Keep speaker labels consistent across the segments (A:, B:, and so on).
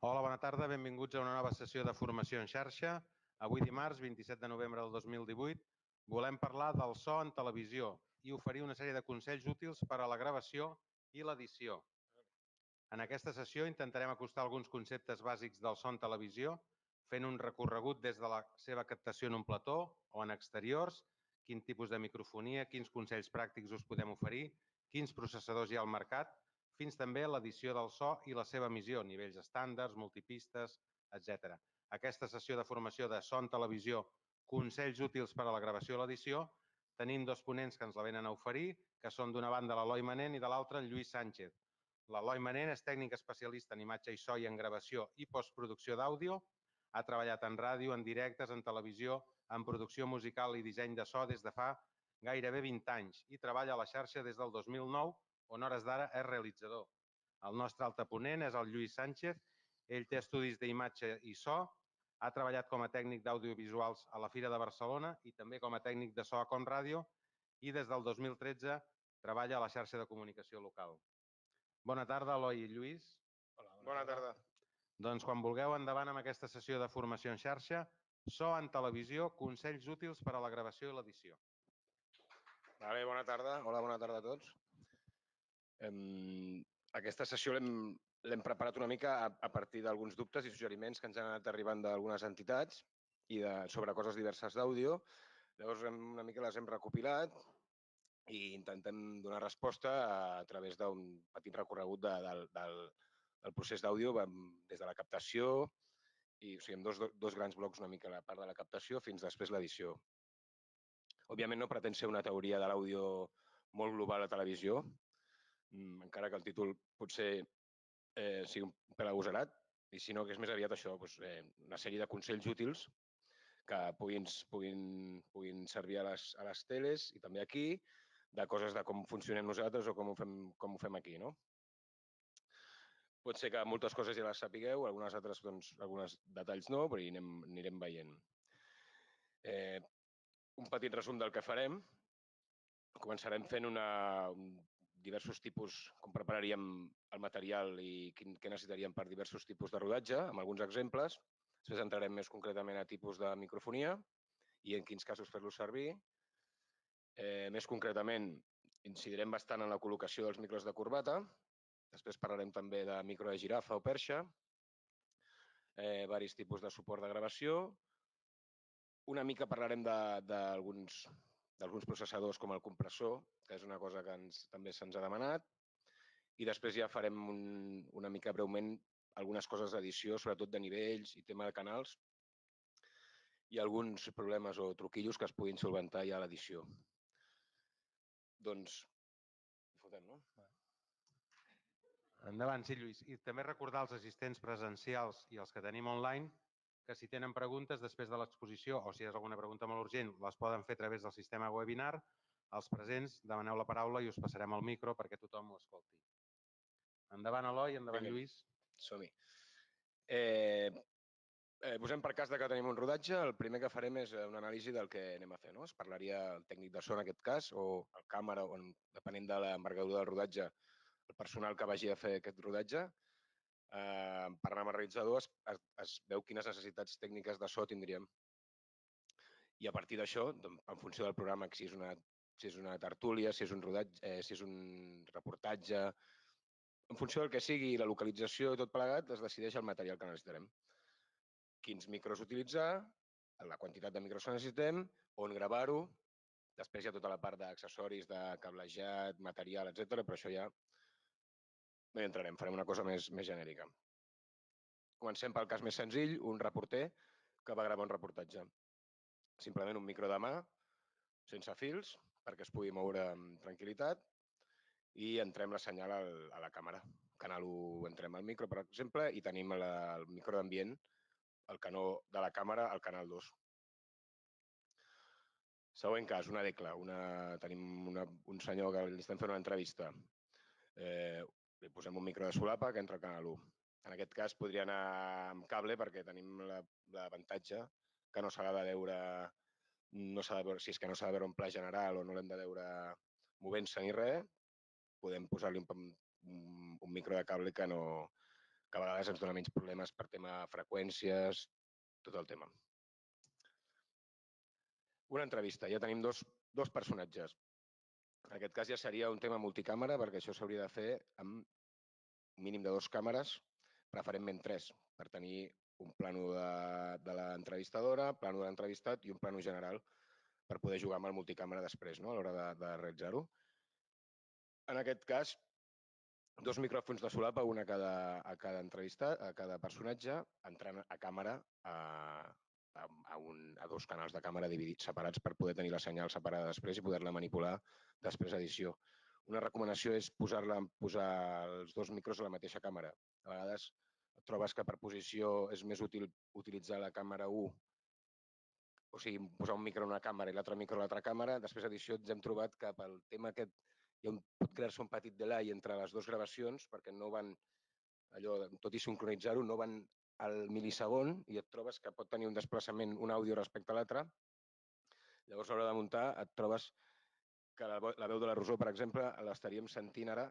A: Hola, bona tarda. Benvinguts a una nova sessió de formació en xarxa. Avui dimarts, 27 de novembre del 2018, volem parlar del so en televisió i oferir una sèrie de consells útils per a la gravació i l'edició. En aquesta sessió intentarem acostar alguns conceptes bàsics del so en televisió, fent un recorregut des de la seva captació en un plató o en exteriors, quin tipus de microfonia, quins consells pràctics us podem oferir, quins processadors hi ha al mercat, fins també l'edició del so i la seva emissió, nivells estàndards, multipistes, etc. Aquesta sessió de formació de so en televisió, consells útils per a la gravació i l'edició, tenim dos ponents que ens la venen a oferir, que són d'una banda l'Eloi Manent i de l'altra el Lluís Sánchez. L'Eloi Manent és tècnic especialista en imatge i so i en gravació i postproducció d'àudio. Ha treballat en ràdio, en directes, en televisió, en producció musical i disseny de so des de fa gairebé 20 anys i treballa a la xarxa des del 2009, on hores d'ara és realitzador. El nostre altre ponent és el Lluís Sánchez. Ell té estudis d'imatge i so, ha treballat com a tècnic d'audiovisuals a la Fira de Barcelona i també com a tècnic de so a Com Ràdio i des del 2013 treballa a la xarxa de comunicació local. Bona tarda, Eloi i Lluís.
B: Hola, bona tarda.
A: Doncs quan vulgueu, endavant amb aquesta sessió de formació en xarxa, so en televisió, consells útils per a la gravació i l'edició.
B: Bona tarda. Hola, bona tarda a tots. Aquesta sessió l'hem preparat una mica a partir d'alguns dubtes i suggeriments que ens han anat arribant d'algunes entitats i sobre coses diverses d'àudio. Llavors, una mica les hem recopilat i intentem donar resposta a través d'un petit recorregut del procés d'àudio des de la captació i amb dos grans blocs, una mica la part de la captació fins després l'edició. Òbviament no pretén ser una teoria de l'àudio molt global a televisió, encara que el títol potser sigui un pèl agosarat, i sinó que és més aviat això, una sèrie de consells útils que puguin servir a les teles i també aquí, de coses de com funcionem nosaltres o com ho fem aquí, no? Pot ser que moltes coses ja les sapigueu, algunes altres, doncs, alguns detalls no, però hi anirem veient. Un petit resum del que farem. Començarem fent diversos tipus, com prepararíem el material i què necessitaríem per diversos tipus de rodatge, amb alguns exemples. Després entrarem més concretament a tipus de microfonia i en quins casos fer-los servir. Més concretament, incidirem bastant en la col·locació dels micros de corbata. Després parlarem també de micro de girafa o perxa, diversos tipus de suport de gravació. Una mica parlarem d'alguns processadors com el compressor, que és una cosa que també se'ns ha demanat. I després ja farem una mica breument algunes coses d'edició, sobretot de nivells i tema de canals, i alguns problemes o truquillos que es puguin solventar ja a l'edició. Doncs, fotem, no?
A: Endavant, sí, Lluís. I també recordar als assistents presencials i els que tenim online que si tenen preguntes després de l'exposició o si és alguna pregunta molt urgent, les poden fer a través del sistema webinar. Els presents, demaneu la paraula i us passarem el micro perquè tothom ho escolti. Endavant, Eloi, endavant, Lluís.
B: Som-hi. Posem per cas que tenim un rodatge, el primer que farem és una anàlisi del que anem a fer. Es parlaria el tècnic de so en aquest cas, o el càmera, o depenent de l'envergadura del rodatge, el personal que vagi a fer aquest rodatge. Parlant amb el realitzador es veu quines necessitats tècniques de so tindríem. I a partir d'això, en funció del programa, si és una tertúlia, si és un rodatge, si és un reportatge, en funció del que sigui la localització i tot plegat, es decideix el material que necessitarem. Quins micros utilitzar, la quantitat de micros que necessitem, on gravar-ho. Després hi ha tota la part d'accessoris, de cablejat, material, etc. Però això ja no hi entrarem, farem una cosa més genèrica. Comencem pel cas més senzill, un reporter que va gravar un reportatge. Simplement un micro de mà, sense fils, perquè es pugui moure amb tranquil·litat, i entrem la senyal a la càmera. Canal 1 entrem al micro, per exemple, i tenim el micro d'ambient, el canó de la càmera al canal 2. Següent cas, una decla. Tenim un senyor que li estem fent una entrevista. Li posem un micro de solapa que entra al canal 1. En aquest cas podria anar amb cable perquè tenim l'avantatge que no s'ha de veure, si és que no s'ha de veure un pla general o no l'hem de veure movent-se ni res, podem posar-li un micro de cable que no que a vegades ens dona menys problemes per tema freqüències, tot el tema. Una entrevista, ja tenim dos personatges. En aquest cas ja seria un tema multicàmera, perquè això s'hauria de fer amb un mínim de 2 càmeres, preferentment 3, per tenir un plano de l'entrevistadora, plano de l'entrevistat i un plano general per poder jugar amb el multicàmera després, no? A l'hora de realitzar-ho. En aquest cas, 2 micròfons de solapa, un a cada entrevistat, a cada personatge, entrant a càmera a 2 canals de càmera dividits, separats, per poder tenir la senyal separada després i poder-la manipular després a edició. Una recomanació és posar els 2 micros a la mateixa càmera. A vegades et trobes que per posició és més útil utilitzar la càmera 1, o sigui, posar un micro en una càmera i l'altre micro a l'altra càmera. Després d'edició ens hem trobat que pel tema aquest pot crear-se un petit delay entre les 2 gravacions, perquè no van, tot i sincronitzar-ho, no van al mil·lisegon i et trobes que pot tenir un desplaçament, un àudio respecte a l'altre. Llavors, a l'hora de muntar, et trobes que la veu de la Rosó, per exemple, l'estaríem sentint ara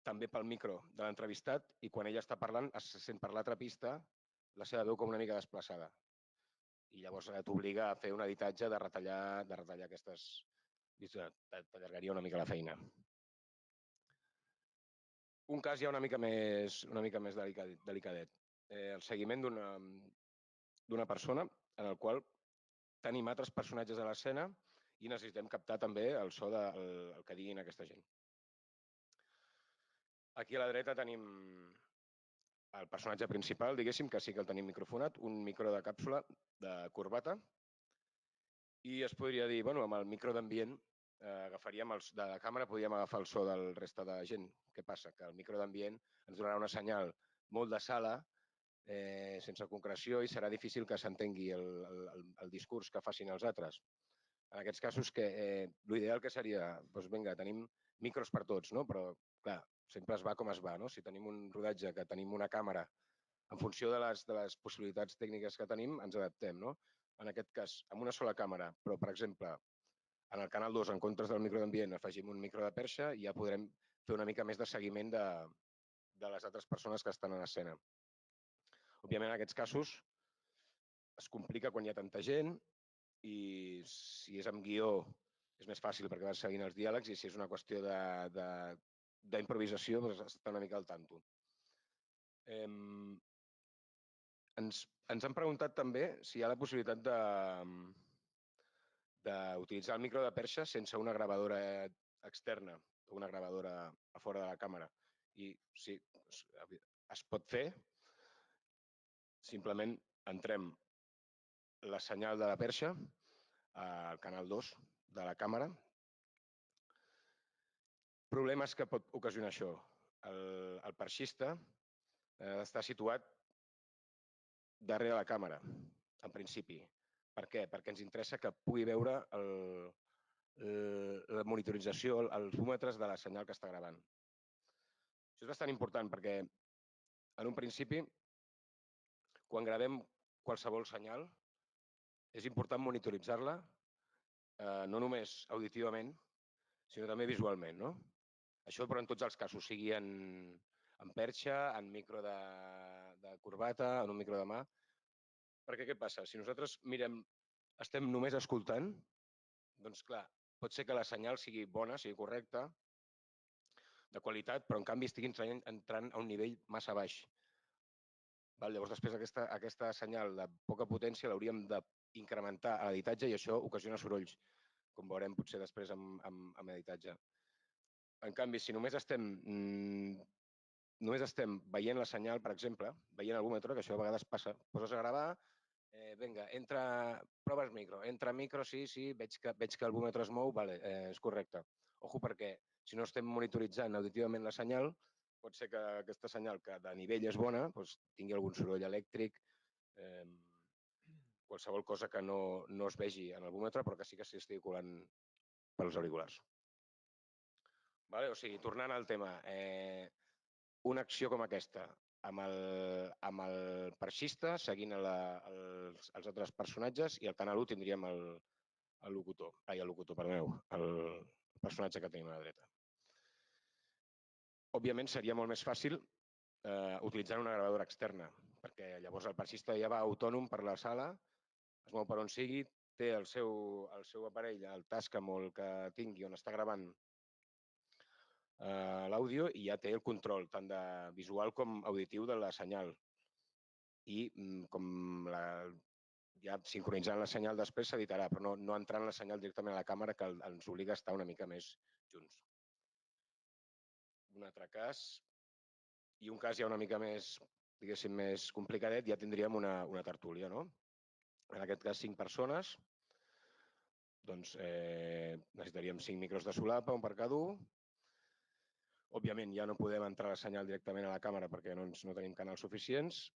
B: també pel micro de l'entrevistat i quan ella està parlant es sent per l'altra pista la seva veu com una mica desplaçada. I llavors t'obliga a fer un editatge de retallar aquestes... T'allargaria una mica la feina. Un cas ja una mica més delicadet. El seguiment d'una persona en el qual tenim altres personatges a l'escena i necessitem captar també el so del que diguin aquesta gent. Aquí a la dreta tenim el personatge principal, diguéssim, que sí que el tenim microfonat, un micro de càpsula de corbata, i es podria dir, bueno, amb el micro d'ambient agafaríem de la càmera, podríem agafar el so del resta de gent. Què passa? Que el micro d'ambient ens donarà una senyal molt de sala, sense concreció, i serà difícil que s'entengui el discurs que facin els altres. En aquests casos, l'ideal que seria, doncs vinga, tenim micros per tots, no? Però, clar, sempre es va com es va, no? Si tenim un rodatge que tenim una càmera, en funció de les possibilitats tècniques que tenim, ens adaptem, no? En aquest cas, amb una sola càmera, però, per exemple, en el canal 2, en comptes del micro d'ambient, afegim un micro de perxa i ja podrem fer una mica més de seguiment de les altres persones que estan en escena. Òbviament, en aquests casos, es complica quan hi ha tanta gent i si és amb guió és més fàcil perquè vas seguint els diàlegs i si és una qüestió d'improvisació, doncs està una mica al tanto. Ens han preguntat també si hi ha la possibilitat d'utilitzar el micro de perxa sense una gravadora externa o una gravadora a fora de la càmera. I sí, es pot fer. Simplement entrem la senyal de la perxa al canal 2 de la càmera. Problemes que pot ocasionar això. El perxista està situat darrere la càmera, en principi. Per què? Perquè ens interessa que pugui veure la monitorització, els búmetres de la senyal que està gravant. Això és bastant important perquè, en un principi, quan gravem qualsevol senyal, és important monitoritzar-la, no només auditivament, sinó també visualment, no? Això, però, en tots els casos, sigui en perxa, en micro de corbata, en un micro de mà. Perquè què passa? Si nosaltres estem només escoltant, doncs clar, pot ser que la senyal sigui bona, sigui correcta, de qualitat, però en canvi estigui entrant a un nivell massa baix. Llavors, després aquesta senyal de poca potència l'hauríem d'incrementar a l'editatge i això ocasiona sorolls, com veurem potser després amb editatge. En canvi, si només estem veient la senyal, per exemple, veient el búmetre, que això a vegades passa, poses a gravar, vinga, prova el micro, entra micro, sí, veig que el búmetre es mou, vale, és correcte. Ojo, perquè si no estem monitoritzant auditivament la senyal, pot ser que aquesta senyal, que de nivell és bona, tingui algun soroll elèctric, qualsevol cosa que no es vegi en el búmetre, però que sí que s'estigui colant pels auriculars. O sigui, tornant al tema, una acció com aquesta, amb el perxista, seguint els altres personatges, i al canal 1 tindríem el personatge que tenim a la dreta. Òbviament seria molt més fàcil utilitzant una gravadora externa, perquè llavors el passista ja va autònom per la sala, es mou per on sigui, té el seu aparell, el Tascam o el que tingui on està gravant l'àudio i ja té el control tant de visual com auditiu de la senyal. I ja sincronitzant la senyal després s'editarà, però no entrant la senyal directament a la càmera, que ens obliga a estar una mica més junts. Un altre cas, i un cas ja una mica més, diguéssim, més complicadet, ja tindríem una tertúlia, no? En aquest cas, 5 persones, doncs necessitaríem 5 micros de solapa, un per cada un. Òbviament ja no podem entrar la senyal directament a la càmera perquè no tenim canals suficients,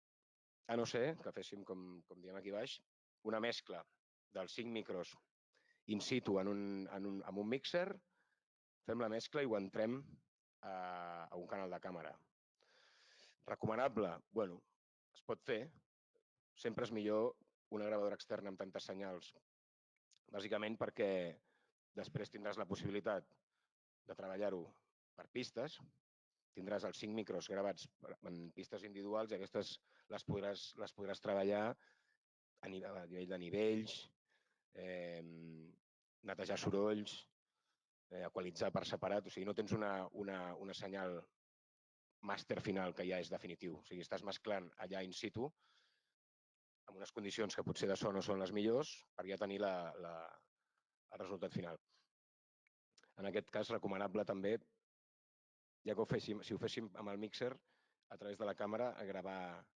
B: a no ser que féssim, com diem aquí baix, una mescla dels 5 micros in situ en un mixer, fem la mescla i ho entrem a un canal de càmera. Recomanable? Bueno, es pot fer. Sempre és millor una gravadora externa amb tantes senyals, bàsicament perquè després tindràs la possibilitat de treballar-ho per pistes, tindràs els 5 micros gravats en pistes individuals i aquestes les podràs treballar a nivell de nivells, netejar sorolls, equalitzar per separat, o sigui, no tens una senyal màster final que ja és definitiu. O sigui, estàs mesclant allà in situ amb unes condicions que potser de so no són les millors per ja tenir el resultat final. En aquest cas, recomanable també, ja que si ho féssim amb el mixer, a través de la càmera, a gravar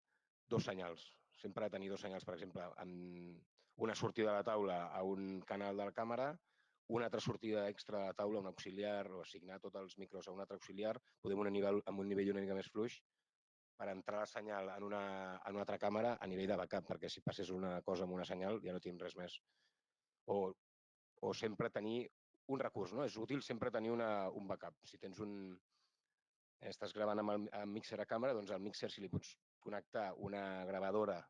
B: 2 senyals. Sempre tenir 2 senyals, per exemple, amb una sortida de la taula a un canal de la càmera, una altra sortida extra de la taula, un auxiliar, o assignar tots els micros a un altre auxiliar, podem amb un nivell una mica més fluix, per entrar la senyal en una altra càmera a nivell de backup, perquè si passés una cosa amb una senyal ja no tenim res més. O sempre tenir un recurs, no? És útil sempre tenir un backup. Si estàs gravant amb el mixer a càmera, doncs al mixer si li pots connectar una gravadora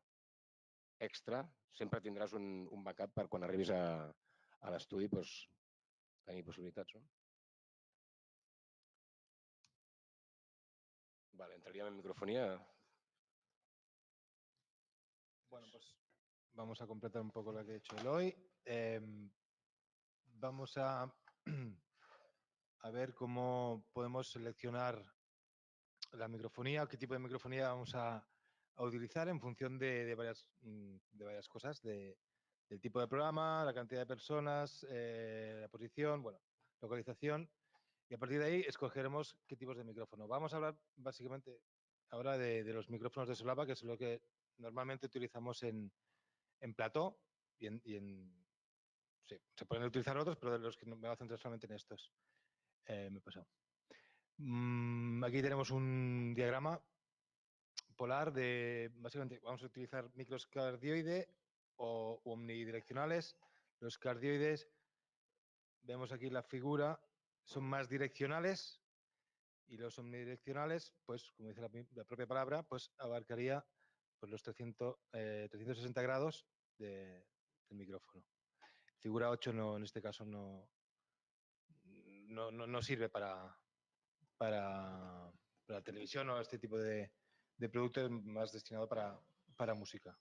B: extra, sempre tindràs un backup per quan arribis a l'estudi tenir possibilitats, no? Vale, entraríem en microfonía.
C: Bueno, pues vamos a completar un poco lo que ha hecho Eloy. Vamos a ver cómo podemos seleccionar la microfonía, qué tipo de microfonía vamos a utilizar en función de varias cosas, del tipo de programa, la cantidad de personas, la posición, bueno, localización. Y a partir de ahí escogeremos qué tipos de micrófono. Vamos a hablar básicamente ahora de los micrófonos de solapa, que es lo que normalmente utilizamos en plató sí, se pueden utilizar otros, pero de los que me voy a centrar solamente en estos. Me he pasado. Aquí tenemos un diagrama polar de, básicamente, vamos a utilizar micros cardioide o omnidireccionales. Los cardioides, vemos aquí la figura, son más direccionales y los omnidireccionales, pues, como dice la propia palabra, pues abarcaría pues, los 360 grados del micrófono. Figura 8 no, en este caso no sirve para televisión o este tipo de producto, más destinado para música.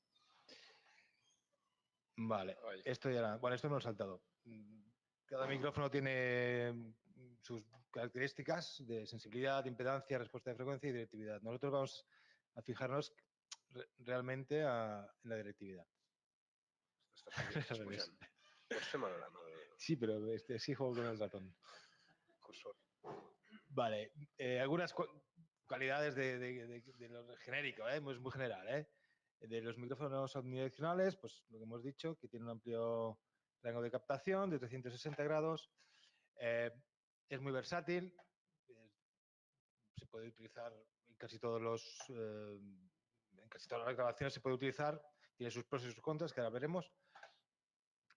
C: Vale, esto ya, bueno, esto me lo he saltado. Cada micrófono tiene sus características de sensibilidad, impedancia, respuesta de frecuencia y directividad. Nosotros vamos a fijarnos realmente en la directividad. Sí, pero sí juego con el ratón. Cursor. Vale, algunas cualidades de lo genérico, es muy general. De los micrófonos omnidireccionales, pues lo que hemos dicho, que tiene un amplio rango de captación de 360 grados. Es muy versátil. Se puede utilizar en casi todas las grabaciones se puede utilizar. Tiene sus pros y sus contras, que ahora veremos.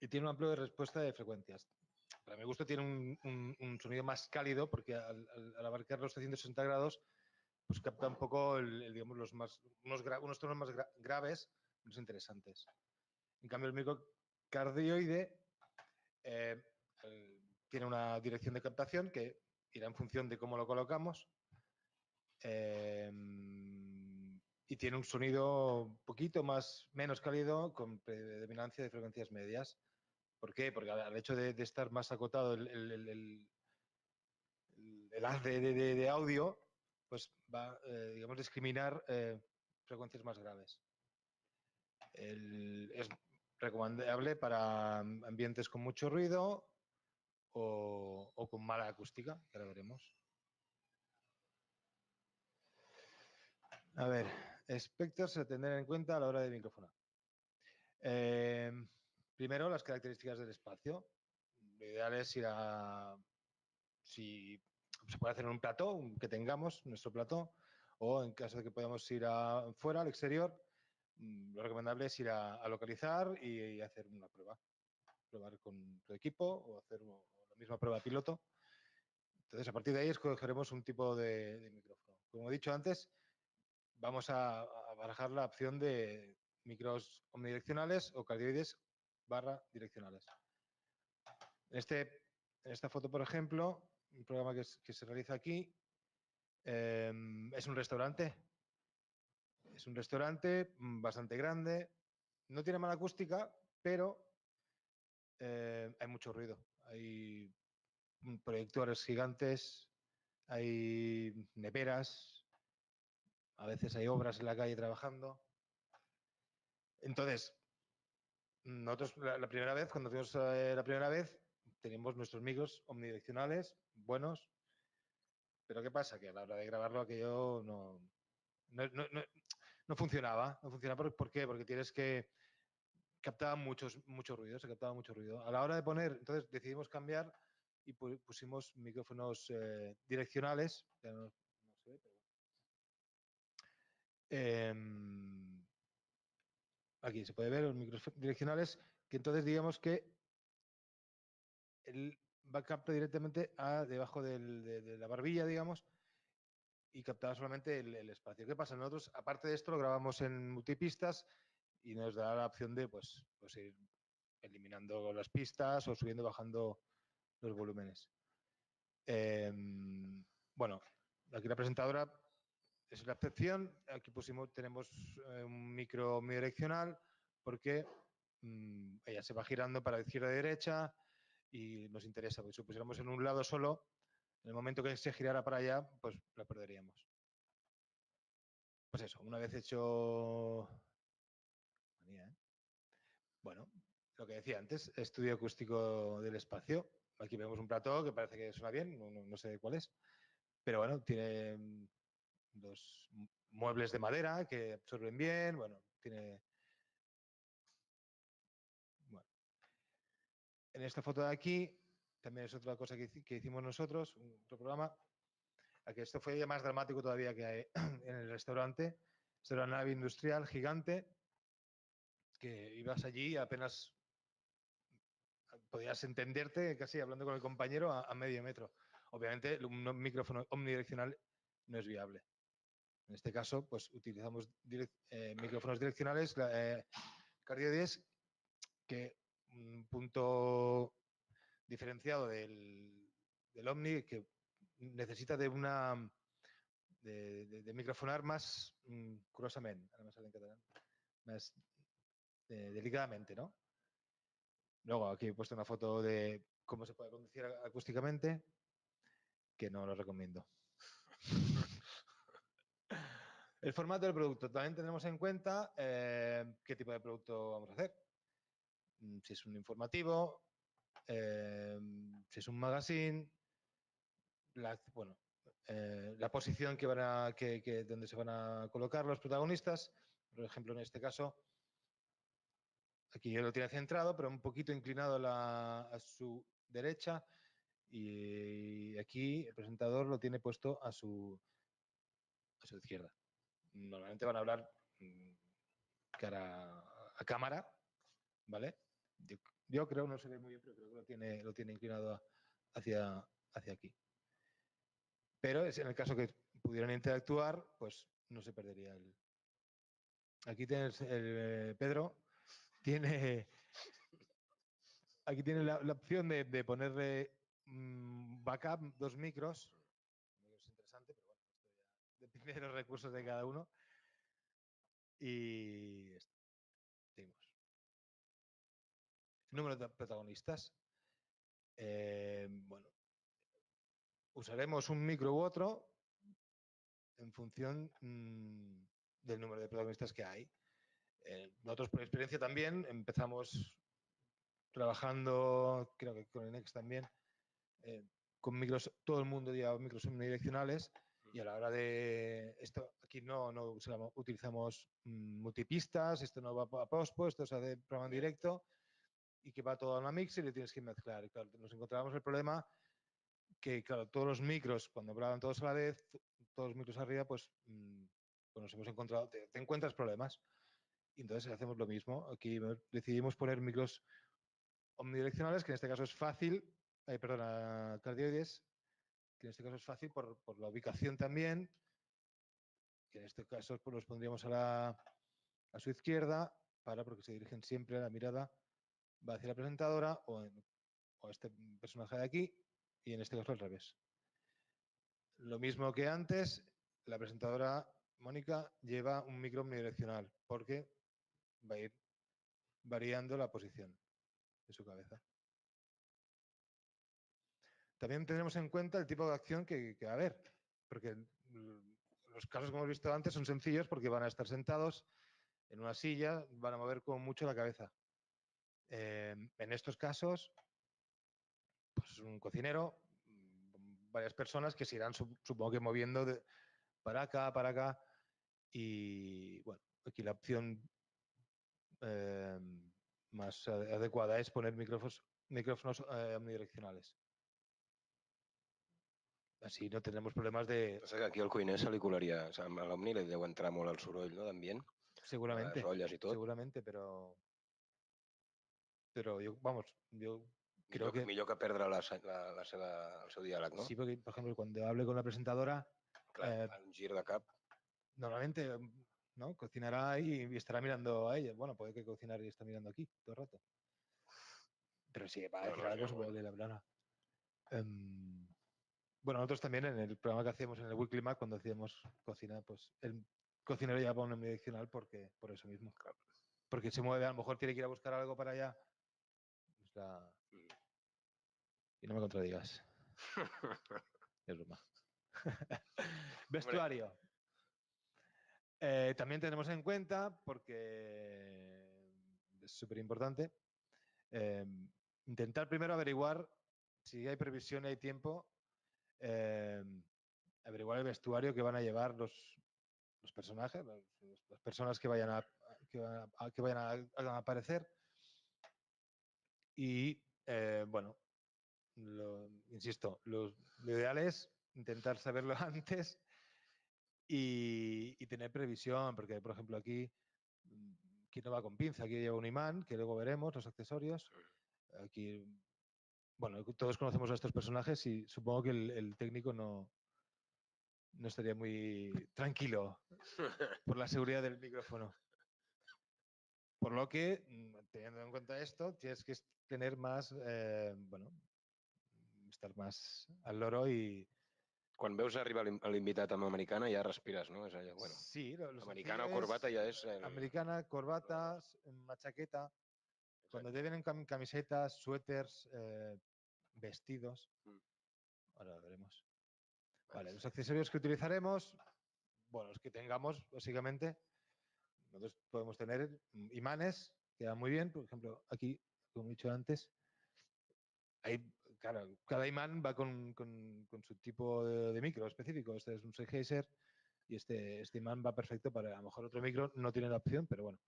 C: Y tiene un amplio de respuesta de frecuencias. Para mi gusto tiene un sonido más cálido porque al abarcar los 360 grados pues capta un poco digamos, unos tonos más graves, más interesantes. En cambio, el microcardioide tiene una dirección de captación que irá en función de cómo lo colocamos. y tiene un sonido un poquito menos cálido con predominancia de frecuencias medias. ¿Por qué? Porque al hecho de estar más acotado el haz de audio, pues va, digamos, discriminar frecuencias más graves. Es recomendable para ambientes con mucho ruido o con mala acústica, que ahora veremos. A ver, aspectos a tener en cuenta a la hora de microfonar. Primero, las características del espacio. Lo ideal es ir a... Si se puede hacer en un plató, que tengamos nuestro plató, o en caso de que podamos ir fuera, al exterior, lo recomendable es ir a localizar y hacer una prueba. Probar con tu equipo o hacer la misma prueba piloto. Entonces, a partir de ahí escogeremos un tipo de micrófono. Como he dicho antes, vamos a barajar la opción de micros omnidireccionales o cardioides /direccionales. En esta foto, por ejemplo, un programa que se realiza aquí, es un restaurante. Es un restaurante bastante grande. No tiene mala acústica, pero hay mucho ruido. Hay proyectores gigantes, hay neveras, a veces hay obras en la calle trabajando. Entonces, nosotros la primera vez, cuando fuimos la primera vez, teníamos nuestros micros omnidireccionales, buenos, pero ¿qué pasa? Que a la hora de grabarlo aquello no funcionaba. No funcionaba. ¿Por qué? Porque tienes que captaba mucho ruido, se captaba mucho ruido. A la hora de poner, entonces decidimos cambiar y pusimos micrófonos direccionales. Ya no se ve, pero aquí se puede ver los micrófonos direccionales, que entonces digamos que él va a captar directamente debajo de la barbilla, digamos, y captaba solamente el espacio. ¿Qué pasa? Nosotros, aparte de esto, lo grabamos en multipistas y nos da la opción de pues ir eliminando las pistas o subiendo o bajando los volúmenes. Bueno, aquí la presentadora es la excepción. Aquí tenemos un micro omnidireccional porque ella se va girando para izquierda y derecha y nos interesa, porque si lo pusiéramos en un lado solo, en el momento que se girara para allá, pues la perderíamos. Pues eso, una vez hecho... Bueno, lo que decía antes, estudio acústico del espacio. Aquí vemos un plató que parece que suena bien, no sé cuál es, pero bueno, tiene dos muebles de madera que absorben bien, bueno, tiene... Bueno. En esta foto de aquí, también es otra cosa que hicimos nosotros, otro programa, aquí esto fue más dramático todavía que hay en el restaurante. Esto era una nave industrial gigante que ibas allí y apenas podías entenderte casi hablando con el compañero a medio metro. Obviamente un micrófono omnidireccional no es viable. En este caso, pues utilizamos micrófonos direccionales cardioides, que un punto diferenciado del Omni que necesita de microfonar más curosamente, ahora me sale en catalán, más delicadamente, ¿no? Luego aquí he puesto una foto de cómo se puede conducir acústicamente, que no lo recomiendo. El formato del producto. También tenemos en cuenta qué tipo de producto vamos a hacer. Si es un informativo, si es un magazine, la posición donde se van a colocar los protagonistas. Por ejemplo, en este caso, aquí yo lo tiene centrado, pero un poquito inclinado a su derecha, y aquí el presentador lo tiene puesto a su izquierda. Normalmente van a hablar cara a cámara, ¿vale? Yo creo, no se ve muy bien, pero creo que lo tiene inclinado hacia aquí. Pero en el caso que pudieran interactuar, pues no se perdería Aquí tienes Pedro, aquí tiene la opción de ponerle backup, 2 micros. Es interesante, pero bueno, esto ya depende de los recursos de cada uno. Y seguimos. El número de protagonistas. Bueno, usaremos un micro u otro en función del número de protagonistas que hay. Nosotros por experiencia también empezamos trabajando, creo que con Inex también, con micros, todo el mundo lleva micros unidireccionales y a la hora de esto, aquí no utilizamos multipistas, esto no va a pospo, esto se hace programa en directo y que va todo a una mix y le tienes que mezclar. Y claro, nos encontrábamos el problema que, claro, todos los micros, cuando hablaban todos a la vez, todos los micros arriba, pues nos hemos encontrado, te encuentras problemas. Y entonces hacemos lo mismo. Aquí decidimos poner micros omnidireccionales, que en este caso es fácil, perdona, cardioides, que en este caso es fácil por la ubicación también, que en este caso pues, los pondríamos a su izquierda, porque se dirigen siempre, la mirada va hacia la presentadora o este personaje de aquí, y en este caso al revés. Lo mismo que antes, la presentadora Mónica lleva un micro omnidireccional, porque va a ir variando la posición de su cabeza. También tenemos en cuenta el tipo de acción que va a haber, porque los casos que hemos visto antes son sencillos porque van a estar sentados en una silla, van a mover con mucho la cabeza. En estos casos, pues un cocinero, varias personas que se irán, supongo que moviendo para acá, y bueno, aquí la opción más adecuada es poner micrófonos omnidireccionales. Així no tindrem problemes de...
B: Passa que aquí al cuiner se li colaria, a l'Omni li deu entrar molt el soroll, no, d'ambient,
C: Seguramente,
B: les olles i tot.
C: seguramente, pero yo, vamos, yo creo que...
B: Millor que perdre el seu diàleg, no?
C: Sí, porque, por ejemplo, cuando hable con la presentadora...
B: Clar, un gir de cap.
C: Normalmente, ¿no? Cocinará y estará mirando a ella. Bueno, puede que cocinar y está mirando aquí todo el rato. Pero sí, va a decir algo, supongo que le hablará. Bueno, nosotros también en el programa que hacíamos en el Weekly Mac, cuando hacíamos cocina, pues el cocinero llevaba un omnidireccional por eso mismo. Porque se mueve, a lo mejor tiene que ir a buscar algo para allá. Y no me contradigas. Es broma. Vestuario. También tenemos en cuenta, porque es súper importante, intentar primero averiguar si hay previsión y hay tiempo, averiguar el vestuario que van a llevar los personajes, las personas que vayan a aparecer. Y bueno, insisto, lo ideal es intentar saberlo antes y tener previsión, porque por ejemplo aquí no va con pinza, aquí lleva un imán, que luego veremos los accesorios. Aquí, bueno, todos conocemos a estos personajes y supongo que el técnico no estaría muy tranquilo por la seguridad del micrófono. Por lo que, teniendo en cuenta esto, tienes que tener más, bueno, estar más al loro y...
B: Quan veus arribar l'invitat amb americana ja respires, no? És allò, bueno,
C: sí,
B: americana o corbata ya es...
C: Americana, corbatas, una chaqueta. Exacto. Cuando te vienen camisetas, suéteres, vestidos. Ahora lo veremos. Vale, los accesorios que utilizaremos, bueno, los que tengamos, básicamente. Nosotros podemos tener imanes, que van muy bien. Por ejemplo, aquí, como he dicho antes, claro, cada imán va con su tipo de micro específico. Este es un Sennheiser y este imán va perfecto para, a lo mejor otro micro no tiene la opción, pero bueno,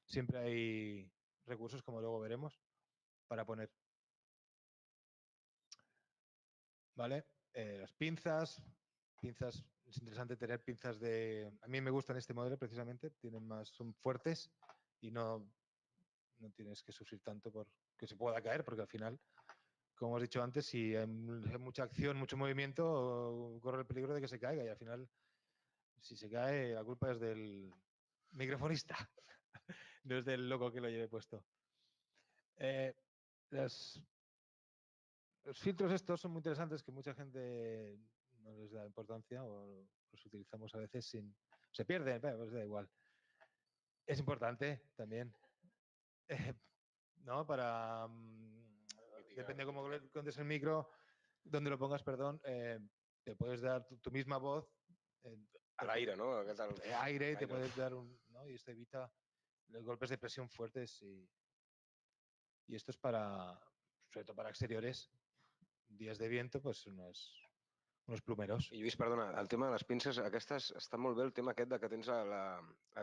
C: siempre hay recursos, como luego veremos, para poner. ¿Vale? Las pinzas, es interesante tener pinzas a mí me gustan este modelo precisamente, son fuertes y no tienes que sufrir tanto por que se pueda caer, porque al final, como hemos dicho antes, si hay mucha acción, mucho movimiento, corre el peligro de que se caiga y al final, si se cae, la culpa es del microfonista, no es del loco que lo lleve puesto. Los filtros estos son muy interesantes, que mucha gente no les da importancia o los utilizamos a veces se pierden, pero pues da igual. Es importante también. ¿No? Para... depende cómo contes el micro, donde lo pongas, perdón, te puedes dar tu misma voz.
B: Al aire, ¿no? Aquest
C: Aire, te puedes dar un... ¿no? Y esto evita los golpes de presión fuertes y esto es para, sobre todo para exteriores, días de viento, pues unos plumeros.
B: I Lluís, perdona, el tema de les pinces, aquestes, està molt bé el tema aquest de que tens la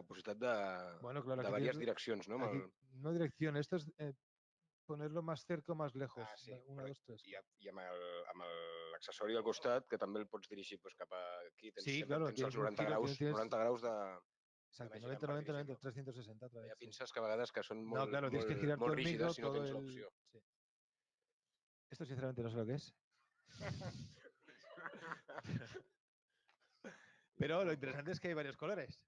B: possibilitat
C: Bueno, claro,
B: de
C: aquí
B: diverses direccions, no?
C: aquí, no dirección, esto es ponerlo más cerca o más lejos.
B: Sí,
C: Una, dos, tres.
B: I amb l'accessori al costat, que també el pots dirigir doncs, cap aquí, tens,
C: Sí,
B: sempre
C: claro,
B: tens els
C: tienes un
B: 90
C: giro,
B: graus,
C: tienes...
B: 90 graus de...
C: Exacto,
B: girant
C: 90,
B: per
C: 90,
B: dirigir,
C: 90,
B: no?
C: 360 otra
B: Hi ha
C: vez. Sí.
B: pinces que a vegades que són
C: No,
B: molt,
C: claro, tienes que girar
B: molt
C: todo el micro,
B: rígides si no
C: todo
B: tens
C: el...
B: l'opció.
C: Sí. Esto sinceramente no sé lo que es. Pero lo interesante es que hay varios colores.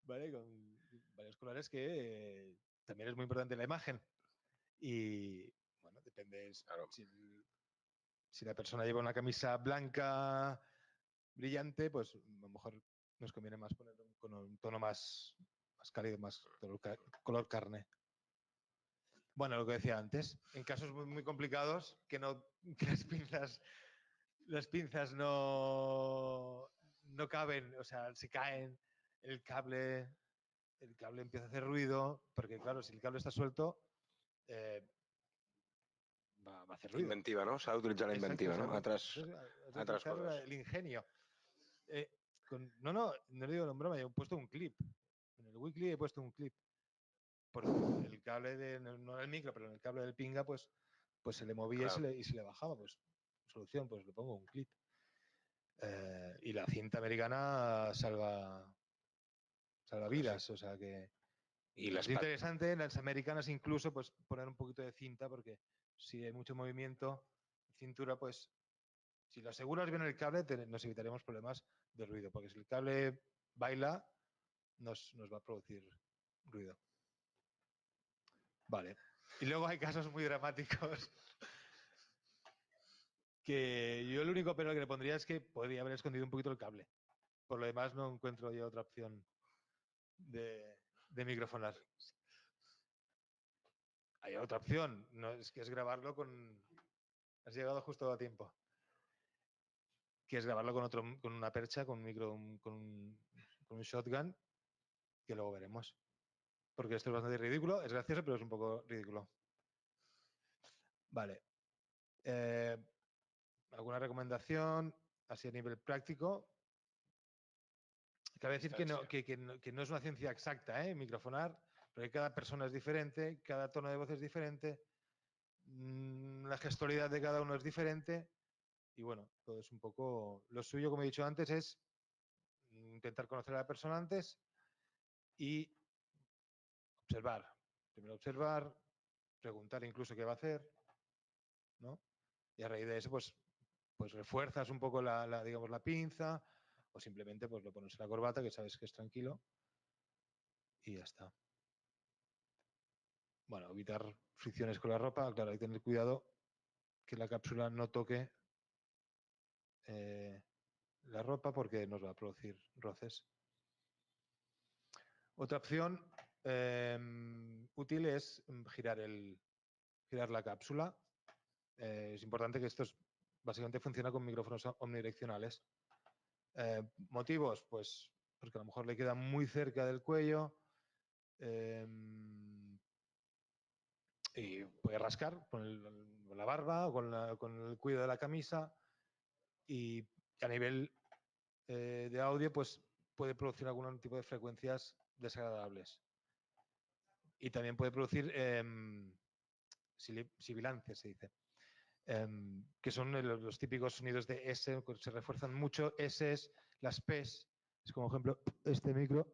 C: ¿Vale? Con varios colores que también es muy importante la imagen. Y bueno, depende
B: Claro.
C: si la persona lleva una camisa blanca brillante, pues a lo mejor nos conviene más ponerlo con un tono más cálido, más color carne. Bueno, lo que decía antes, en casos muy complicados, que que las pinzas no caben, o sea, se caen, el cable empieza a hacer ruido, porque claro, si el cable está suelto, va a hacer ruido.
B: Inventiva, no? S'ha d'utilitzar la inventiva, no?
C: Entonces, has de
B: altres
C: utilizar
B: coses.
C: el ingenio. No lo digo en broma, yo he puesto un clip. En el Weekly he puesto un clip. Porque el cable no el micro, pero en el cable del pinga, pues se le movía y se le bajaba. Pues solución, pues le pongo un clip. Y la cinta americana salva vidas, o sea que es interesante en las americanas incluso pues poner un poquito de cinta porque si hay mucho movimiento, cintura, pues si lo aseguras bien el cable nos evitaremos problemas de ruido, porque si el cable baila nos va a producir ruido. Vale. Y luego hay casos muy dramáticos que yo el único pero que le pondría es que podría haber escondido un poquito el cable. Por lo demás no encuentro yo otra opción de microfonar. Hay otra opción, no es que es grabarlo con... Has llegado justo a tiempo. Que es grabarlo con una percha, con un micro, con un shotgun, que luego veremos. Porque esto es bastante ridículo, es gracioso, pero es un poco ridículo. Vale. ¿Alguna recomendación así a nivel práctico? Cabe decir que no es una ciencia exacta, microfonar, porque cada persona es diferente, cada tono de voz es diferente, la gestualidad de cada uno es diferente y bueno, todo es un poco... Lo suyo, como he dicho antes, es intentar conocer a la persona antes y observar. Primero observar, preguntar incluso qué va a hacer, ¿no? Y a raíz de eso, pues refuerzas un poco digamos, la pinza o simplemente pues lo pones en la corbata que sabes que es tranquilo y ya está. Bueno, evitar fricciones con la ropa, claro, hay que tener cuidado que la cápsula no toque la ropa porque nos va a producir roces. Otra opción útil es girar la cápsula. Es importante que esto básicamente funciona con micrófonos omnidireccionales. ¿Motivos? Pues porque a lo mejor le queda muy cerca del cuello y puede rascar con la barba o con el cuello de la camisa y a nivel de audio pues puede producir algún tipo de frecuencias desagradables. Y también puede producir sibilancias, se dice. Que son los típicos sonidos de S, que se refuerzan mucho, S's, las P's, es como ejemplo este micro,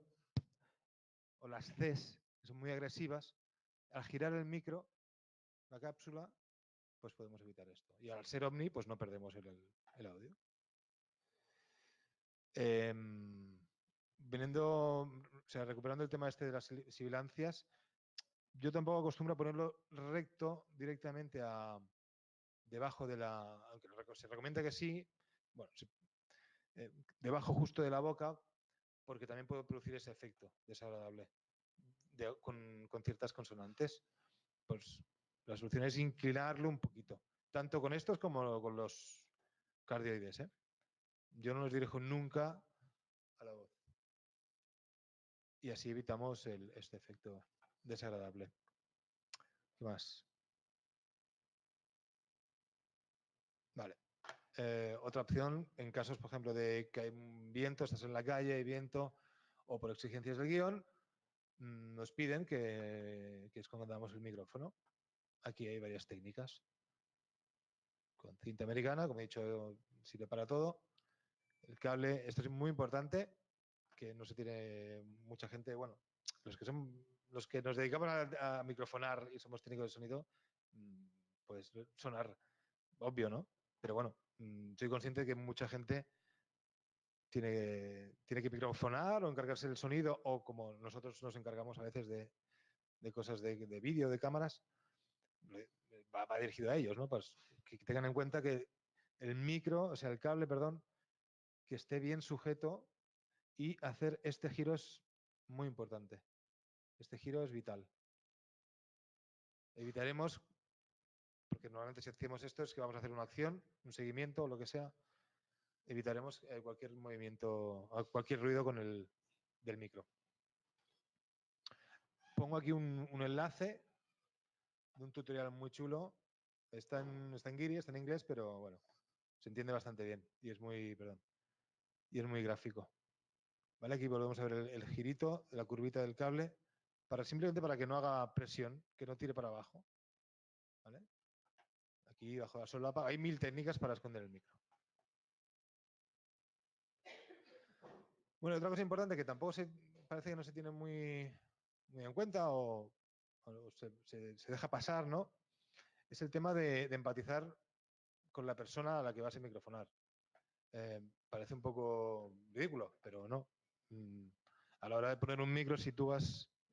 C: o las C's, que son muy agresivas. Al girar el micro, la cápsula, pues podemos evitar esto. Y al ser omni, pues no perdemos el audio. Recuperando el tema este de las sibilancias, yo tampoco acostumbro a ponerlo recto directamente debajo de aunque se recomienda que sí, bueno, debajo justo de la boca, porque también puede producir ese efecto desagradable con ciertas consonantes. Pues la solución es inclinarlo un poquito, tanto con estos como con los cardioides. Yo no los dirijo nunca a la voz. Y así evitamos este efecto desagradable. ¿Qué más? Vale. Otra opción, en casos, por ejemplo, de que hay viento, estás en la calle, hay viento, o por exigencias del guión, nos piden que escondamos el micrófono. Aquí hay varias técnicas. Con cinta americana, como he dicho, sirve para todo. El cable, esto es muy importante, que no se tiene mucha gente, bueno, los que nos dedicamos a microfonar y somos técnicos de sonido, pues sonar obvio, ¿no? Pero bueno, soy consciente de que mucha gente tiene que microfonar o encargarse del sonido, o como nosotros nos encargamos a veces de cosas de vídeo, de cámaras, va dirigido a ellos, ¿no? Pues que tengan en cuenta que el micro, o sea, el cable, perdón, que esté bien sujeto, y hacer este giro es muy importante. Este giro es vital. Evitaremos, porque normalmente si hacemos esto es que vamos a hacer una acción, un seguimiento o lo que sea, evitaremos cualquier movimiento, cualquier ruido con del micro. Pongo aquí un enlace de un tutorial muy chulo. Está en Guiri, está en inglés, pero bueno, se entiende bastante bien y es muy, y es muy gráfico. ¿Vale? Aquí volvemos a ver el girito, la curvita del cable, simplemente para que no haga presión, que no tire para abajo. ¿Vale? Aquí bajo la solapa hay 1000 técnicas para esconder el micro. Bueno, otra cosa importante que tampoco parece que no se tiene muy en cuenta o se deja pasar, ¿no? Es el tema de empatizar con la persona a la que vas a microfonar. Parece un poco ridículo, pero no. A la hora de poner un micro, si tú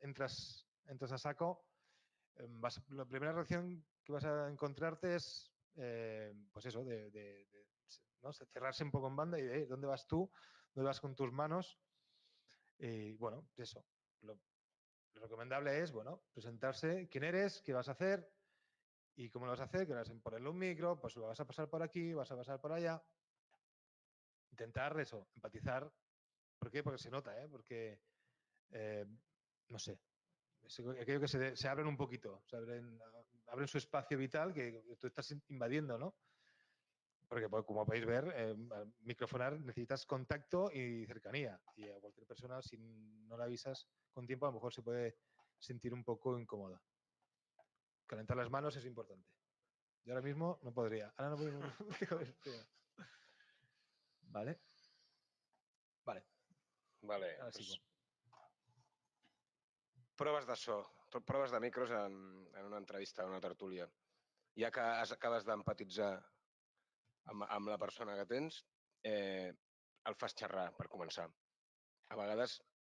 C: entras a saco, la primera reacción que vas a encontrarte es, pues eso, ¿no? Cerrarse un poco en banda y de ¿dónde vas tú? ¿Dónde vas con tus manos? Y bueno, eso. Lo recomendable es, bueno, presentarse, quién eres, qué vas a hacer y cómo lo vas a hacer, que vas a ponerle un micro, pues lo vas a pasar por aquí, vas a pasar por allá. Intentar eso, empatizar. ¿Por qué? Porque se nota, ¿eh? Porque, no sé, aquello que se abren un poquito, abren su espacio vital que tú estás invadiendo, ¿no? Porque, pues, como podéis ver, al microfonar necesitas contacto y cercanía. Y a cualquier persona, si no la avisas con tiempo, a lo mejor se puede sentir un poco incómoda. Calentar las manos es importante. Yo ahora mismo no podría. Ahora no podría. ¿Vale? Vale.
B: Vale,
C: Ahora
B: doncs
C: sigo.
B: proves de so, proves de micros en una entrevista, en una tertúlia. Ja que acabes d'empatitzar amb la persona que tens, el fas xerrar, per començar.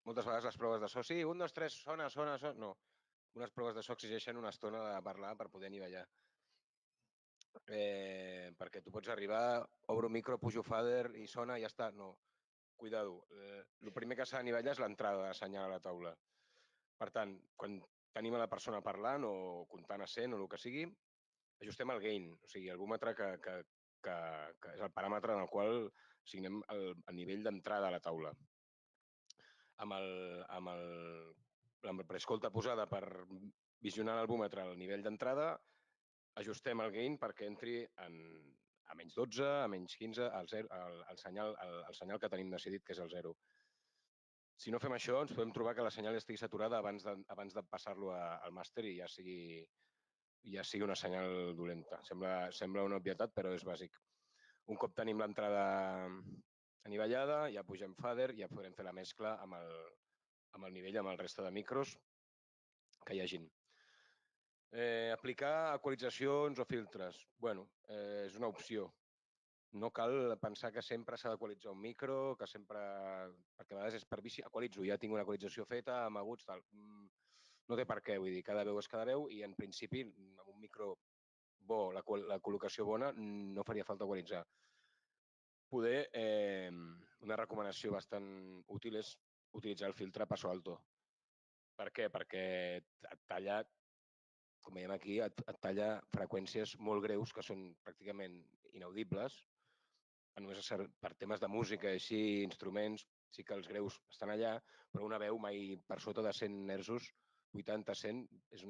B: Moltes vegades les proves de so, sí, 1, 2, 3, sona, no. Unes proves de so exigeixen una estona de parlar per poder anivellar. Perquè tu pots arribar, obro micro, pujo fader i sona i ja està. No, cuidado. El primer que s'ha d'anivellar és l'entrada de senyal a la taula. Per tant, quan tenim a la persona parlant o comptant a 100 o el que sigui, ajustem el gain, o sigui, el búmetre que és el paràmetre en el qual assignem el nivell d'entrada a la taula. Amb la preescolta posada per visionar el búmetre al nivell d'entrada, ajustem el gain perquè entri a menys 12, a menys 15, el senyal que tenim decidit, que és el 0. Si no fem això, ens podem trobar que la senyal estigui saturada abans de passar-lo al màster i ja sigui una senyal dolenta. Sembla una obvietat, però és bàsic. Un cop tenim l'entrada anivellada, ja pugem fader i ja podrem fer la mescla amb el nivell, amb el resta de micros que hi hagin. Aplicar equalitzacions o filtres. Bueno, és una opció. No cal pensar que sempre s'ha d'equalitzar un micro, que sempre... Perquè a vegades és per vici, equalitzo, ja tinc una equalització feta, amb aguts, tal. No té per què, vull dir, cada veu és cada veu i en principi, amb un micro bo, la col·locació bona, no faria falta equalitzar. Poder, una recomanació bastant útil és utilitzar el filtre paso alto. Per què? Perquè et talla, com veiem aquí, et talla freqüències molt greus que són pràcticament inaudibles. Només per temes de música i així, instruments, sí que els greus estan allà, però una veu mai per sota de 100 hertzos, 80, 100,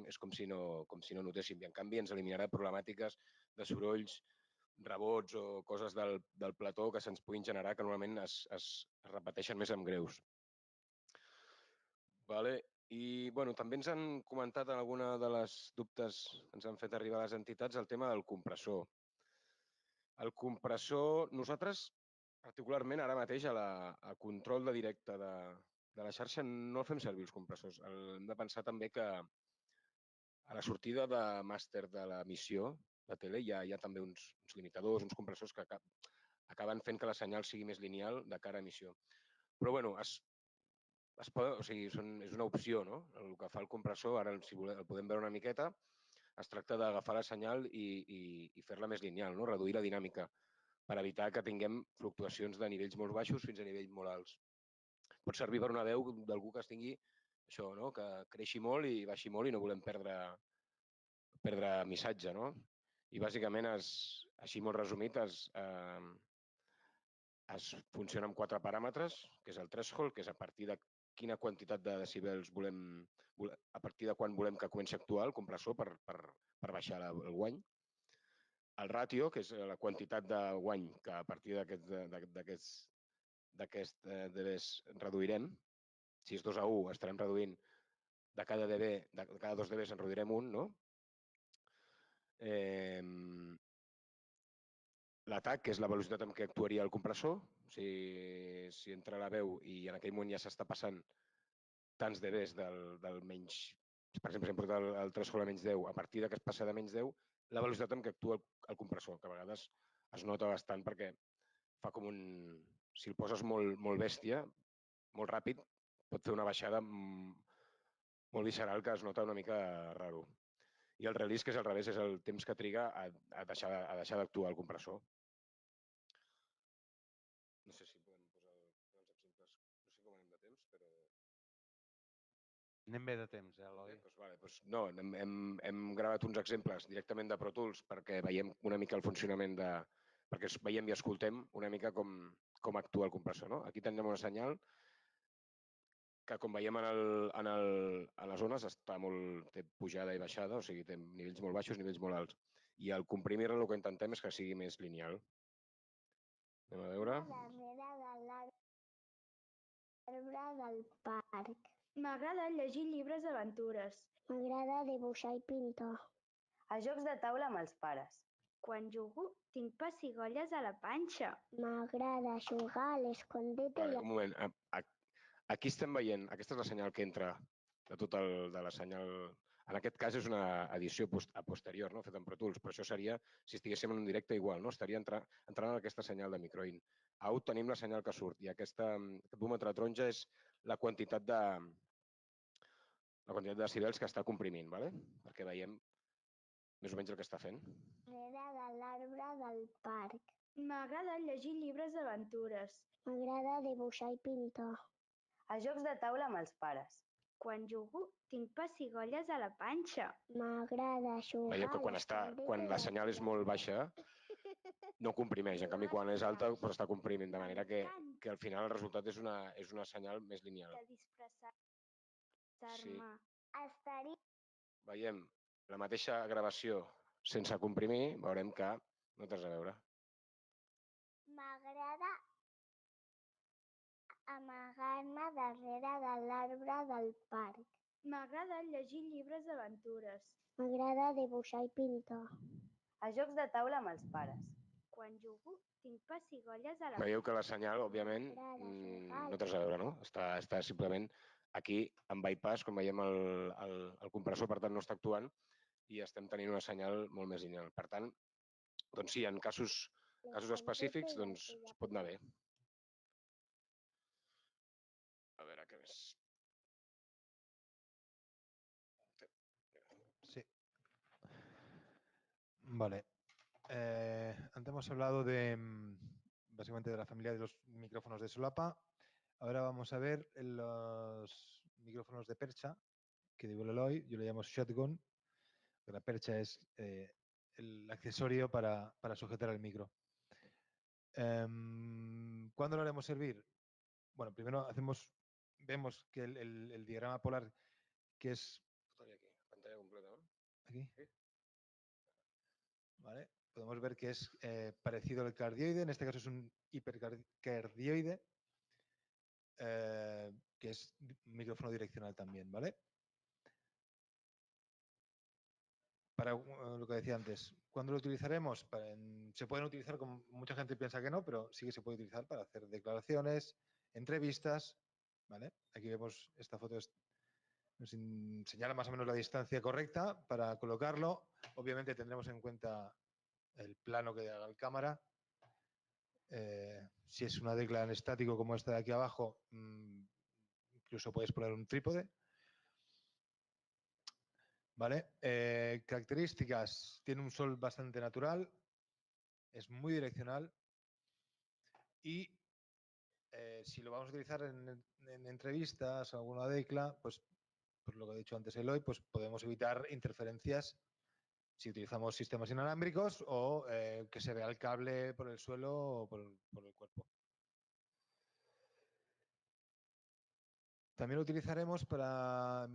B: és com si no notéssim. I en canvi ens eliminarà problemàtiques de sorolls, rebots o coses del plató que se'ns puguin generar que normalment es repeteixen més amb greus. Vale. I també ens han comentat en alguna de les dubtes que ens han fet arribar les entitats el tema del compressor. El compressor, nosaltres particularment ara mateix a control de directe de la xarxa no fem servir els compressors. Hem de pensar també que a la sortida de màster de l'emissió de tele hi ha també uns limitadors, uns compressors que acaben fent que la senyal sigui més lineal de cara a emissió. Però bueno, és una opció, no? El que fa el compressor, ara si el podem veure una miqueta, es tracta d'agafar la senyal i fer-la més lineal, no? Reduir la dinàmica per evitar que tinguem fluctuacions de nivells molt baixos fins a nivells molt alts. Pot servir per una veu d'algú que es tingui això, no? Que creixi molt i baixi molt i no volem perdre missatge, no? I bàsicament, així molt resumit, es funciona amb 4 paràmetres, que és el threshold, que és a partir de quina quantitat de decibels a partir de quan volem que comenci a actuar el compressor per baixar el guany. El ràtio, que és la quantitat de guany que a partir d'aquests dBs reduirem. Si és 2:1, estarem reduint de cada 2 dBs en reduirem un, no? L'atac, que és la velocitat amb què actuaria el compressor. Si entra la veu i en aquell moment ja s'està passant tants dBs del menys, per exemple, si hem portat el threshold a menys 10, a partir que es passa de menys 10, la velocitat amb què actua el compressor, que a vegades es nota bastant perquè fa com un... Si el poses molt bèstia, molt ràpid, pot fer una baixada molt visceral que es nota una mica raro. I el release, que és al revés, és el temps que triga a deixar d'actuar el compressor. No sé si podem posar els exemples. No sé com anem de temps, però...
A: Anem bé de temps, Eloi?
B: No, hem gravat uns exemples directament de Pro Tools perquè veiem una mica el funcionament perquè veiem i escoltem una mica com actua el compressor, no? Aquí tenim una senyal que, com veiem en les zones, té pujada i baixada, o sigui, té nivells molt baixos, nivells molt alts. I al comprimir-la el que intentem és que sigui més lineal. Anem a veure.
D: L'arbre del parc.
E: M'agrada llegir llibres d'aventures.
D: M'agrada dibuixar i pintar.
F: A jocs de taula amb els pares.
E: Quan jugo, tinc pessigolles a la panxa.
D: M'agrada jugar a l'escondite
B: Un moment. Aquí estem veient, aquesta és la senyal que entra de la senyal... En aquest cas és una edició a posterior, no? Feta en Pro Tools, però això seria, si estiguéssim en un directe igual, no? Estaria entrant en aquesta senyal de microIN. A out tenim la senyal que surt i aquest búmetre taronja és la quantitat de decibels que està comprimint, perquè veiem més o menys el que està fent.
D: M'agrada l'arbre del parc.
E: M'agrada llegir llibres d'aventures.
D: M'agrada dibuixar i pintar.
F: A jocs de taula amb els pares.
E: Quan jugo, tinc pessigolles a la panxa.
D: M'agrada jugar...
B: Veieu que quan la senyal és molt baixa no comprimeix, en canvi quan és alta però està comprimint, de manera que al final el resultat és una senyal més lineal.
E: De disfressar-me.
D: Estaria...
B: Veiem la mateixa gravació sense comprimir, veurem que no té res a veure.
D: M'agrada amagar-me darrere de l'arbre del parc.
E: M'agrada llegir llibres d'aventures.
D: M'agrada dibuixar i pintar.
F: A jocs de taula amb els pares.
E: Quan jugo, tinc pessigolles a la panxa.
B: Veieu que la senyal, òbviament, no té res a veure, no? Està simplement aquí en bypass, com veiem el compressor, per tant no està actuant i estem tenint una senyal molt més lineal. Per tant, doncs sí, en casos específics doncs es pot anar bé. A veure, què més?
C: Sí. Vale. Antes hemos hablado básicamente de la familia de los micrófonos de solapa. Ahora vamos a ver los micrófonos de percha, que digo el Eloy, yo le llamo shotgun. La percha es el accesorio para sujetar el micro. ¿Cuándo lo haremos servir? Bueno, primero vemos que el diagrama polar, que es
B: Aquí, pantalla completa, ¿no?
C: aquí,
B: Sí.
C: ¿vale? Podemos ver que es parecido al cardioide, en este caso es un hipercardioide, que es micrófono direccional también, ¿vale? Para lo que decía antes, ¿cuándo lo utilizaremos? Se pueden utilizar, como mucha gente piensa que no, pero sí que se puede utilizar para hacer declaraciones, entrevistas, ¿vale? Aquí vemos esta foto, nos señala más o menos la distancia correcta para colocarlo. Obviamente tendremos en cuenta el plano que haga el cámara. Si es una tecla en estático como esta de aquí abajo, incluso puedes poner un trípode. ¿Vale? Características, tiene un sol bastante natural, es muy direccional y si lo vamos a utilizar en entrevistas o alguna tecla, pues por lo que he dicho antes Eloy, pues podemos evitar interferencias si utilizamos sistemas inalámbricos o que se vea el cable por el suelo o por el cuerpo. También lo utilizaremos para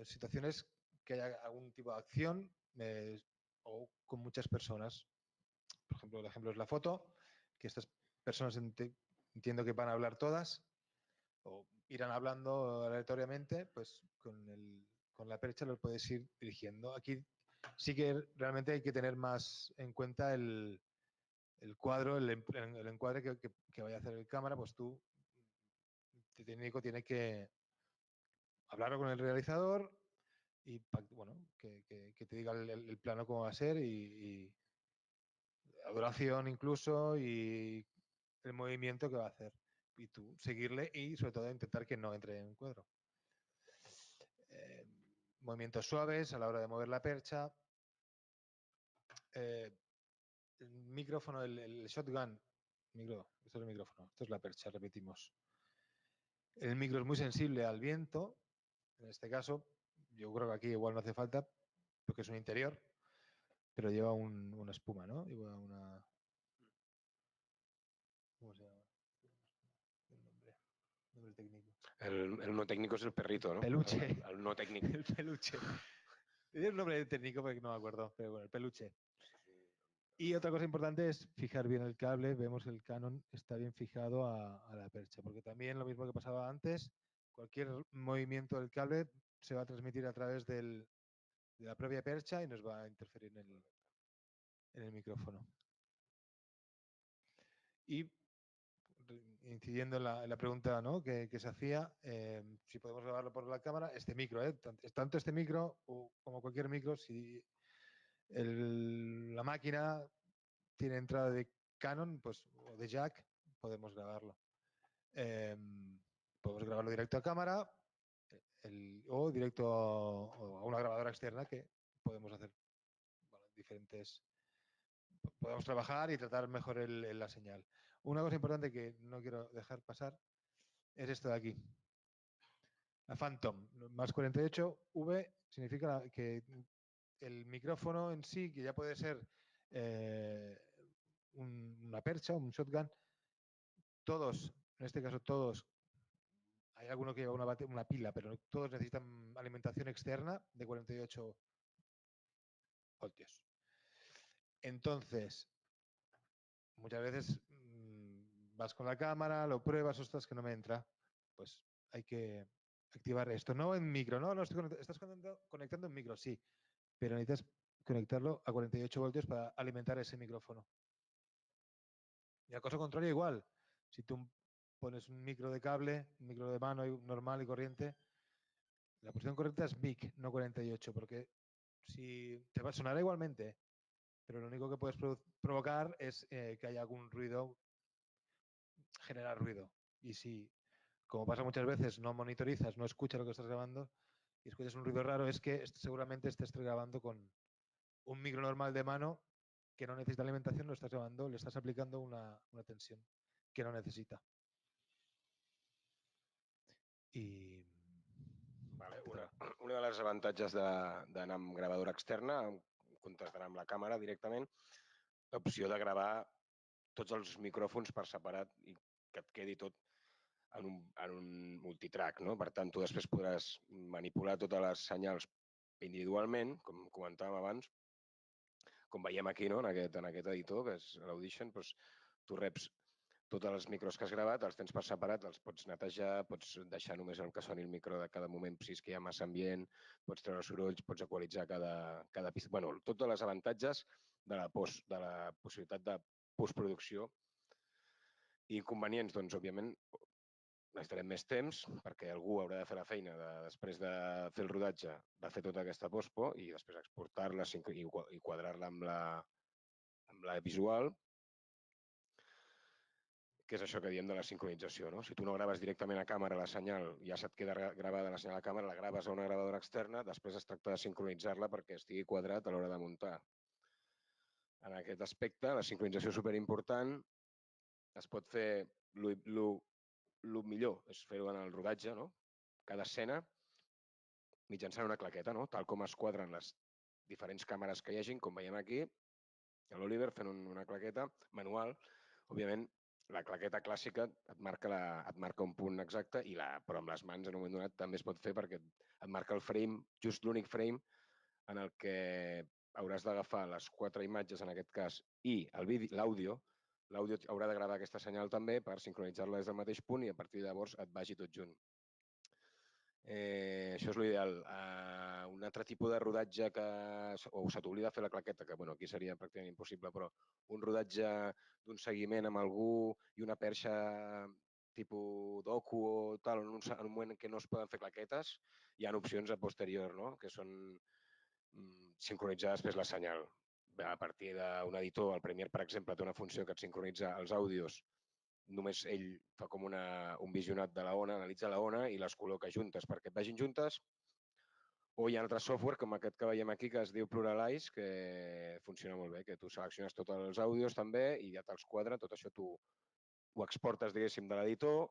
C: situaciones que haya algún tipo de acción o con muchas personas. Por ejemplo, el ejemplo es la foto, que estas personas entiendo que van a hablar todas o irán hablando aleatoriamente, pues con la percha lo puedes ir dirigiendo. Aquí sí que realmente hay que tener más en cuenta el cuadro, el encuadre que vaya a hacer el cámara, pues tú, el técnico, tiene que hablar con el realizador y bueno, que te diga el plano cómo va a ser y la duración incluso y el movimiento que va a hacer. Y tú seguirle y sobre todo intentar que no entre en cuadro. Movimientos suaves a la hora de mover la percha. El micrófono, el shotgun. Esto es el micrófono, esto es la percha, repetimos. El micro es muy sensible al viento. En este caso, yo creo que aquí igual no hace falta, porque es un interior, pero lleva una espuma, ¿no? Lleva una... ¿Cómo se llama? El nombre técnico.
B: El no técnico es el perrito, ¿no?
C: Peluche.
B: El no técnico.
C: El peluche. Tiene un nombre técnico porque no me acuerdo, pero bueno, el peluche. Y otra cosa importante es fijar bien el cable. Vemos el Canon está bien fijado a la percha, porque también lo mismo que pasaba antes, cualquier movimiento del cable se va a transmitir a través de la propia percha y nos va a interferir en el micrófono. Y incidiendo en la pregunta, ¿no?, que se hacía, si podemos grabarlo por la cámara, este micro, tanto este micro como cualquier micro, si la máquina tiene entrada de Canon, pues, o de jack, podemos grabarlo. Podemos grabarlo directo a cámara o directo a una grabadora externa, que podemos hacer diferentes. Podemos trabajar y tratar mejor la señal. Una cosa importante que no quiero dejar pasar es esto de aquí. La Phantom, más 48V, significa que el micrófono en sí, que ya puede ser una percha, un shotgun, todos, en este caso todos, hay alguno que lleva una pila, pero todos necesitan alimentación externa de 48 voltios. Entonces, muchas veces vas con la cámara, lo pruebas, ostras, que no me entra, pues hay que activar esto. No en micro, no estás conectando en micro, sí, pero necesitas conectarlo a 48 voltios para alimentar ese micrófono. Y al caso contrario, igual. Si tú pones un micro de cable, un micro de mano normal y corriente, la posición correcta es mic, no 48, porque si te va a sonar igualmente, pero lo único que puedes provocar es que haya algún ruido, generar ruido. Y si, como pasa muchas veces, no monitorizas, no escuchas lo que estás grabando y escuchas un ruido raro, es que seguramente estés grabando con un micro normal de mano que no necesita alimentación, lo estás grabando, le estás aplicando una tensión que no necesita.
B: Un dels avantatges d'anar amb gravadora externa, en comptes d'anar amb la càmera directament, l'opció de gravar tots els micròfons per separat i que et quedi tot en un multitrack, no? Per tant, tu després podràs manipular totes les senyals individualment, com comentàvem abans, com veiem aquí, no? en aquest editor, que és l'Audition, doncs, tu reps tots els micros que has gravat, els tens per separat, els pots netejar, pots deixar només el que soni el micro de cada moment, si és que hi ha massa ambient, pots treure sorolls, pots equalitzar cada pista. Bueno, tots els avantatges de la possibilitat de postproducció. I inconvenients, doncs, òbviament, necessitarem més temps perquè algú haurà de fer la feina després de fer el rodatge, de fer tota aquesta postpo i després exportar-la i quadrar-la amb la visual, que és això que diem de la sincronització. No? Si tu no graves directament a càmera la senyal, ja se't queda gravada la senyal a càmera, la graves a una gravadora externa, després es tracta de sincronitzar-la perquè estigui quadrat a l'hora de muntar. En aquest aspecte, la sincronització és superimportant. Es pot fer el millor és fer-ho en el rodatge, no? Cada escena, mitjançant una claqueta, no? Tal com es quadren les diferents càmeres que hi hagin, com veiem aquí, l'Oliver fent una claqueta manual. Òbviament, la claqueta clàssica et marca un punt exacte, però amb les mans en un moment donat també es pot fer perquè et marca el frame, just l'únic frame en el que hauràs d'agafar les 4 imatges, en aquest cas, i l'àudio. L'àudio haurà de gravar aquesta senyal també per sincronitzar-la des del mateix punt i a partir de llavors et vagi tot junt. Això és l'ideal. Un altre tipus de rodatge o se t'oblida fer la claqueta, que bueno, aquí seria pràcticament impossible, però un rodatge d'un seguiment amb algú i una perxa tipus docu o tal, en un moment en què no es poden fer claquetes, hi ha opcions a posterior, no? Que són sincronitzar després la senyal. A partir d'un editor, el Premiere, per exemple, té una funció que et sincronitza els àudios. Només ell fa com un visionat de la ona, analitza la ona i les col·loca juntes perquè et vagin juntes. O hi ha altre software, com aquest que veiem aquí, que es diu Pluralize, que funciona molt bé, que tu selecciones tots els àudios també i ja te'ls quadra. Tot això tu ho exportes, diguéssim, de l'editor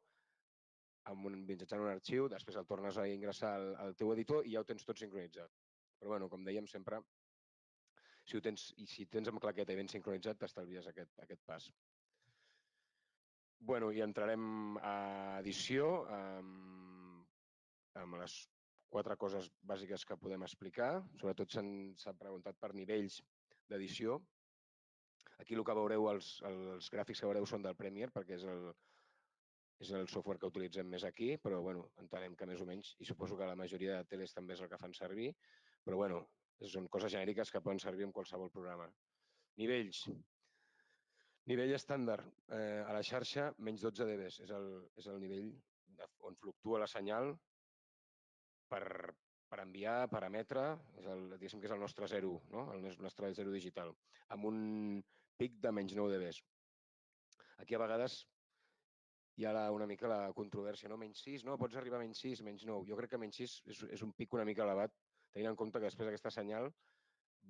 B: mitjançant un arxiu, després el tornes a ingressar al teu editor i ja ho tens tot sincronitzat. Però, bueno, com dèiem sempre, si tens amb claqueta i ben sincronitzat, t'estalvies aquest pas. Bueno, i entrarem a edició amb les 4 coses bàsiques que podem explicar. Sobretot s'ha preguntat per nivells d'edició. Aquí el que veureu, els gràfics que veureu són del Premiere, perquè és el software que utilitzem més aquí, però bueno, entenem que més o menys, i suposo que la majoria de teles també és el que fan servir, però bueno, són coses genèriques que poden servir en qualsevol programa. Nivells. Nivell estàndard a la xarxa, menys 12 dB. És el nivell on fluctua la senyal per enviar, per emetre, diguéssim que és el nostre 0, no? El nostre 0 digital, amb un pic de menys 9 dB. Aquí a vegades hi ha una mica la controvèrsia, no? Menys 6, no? Pots arribar a menys 6, menys 9. Jo crec que menys 6 és un pic una mica elevat, tenint en compte que després aquesta senyal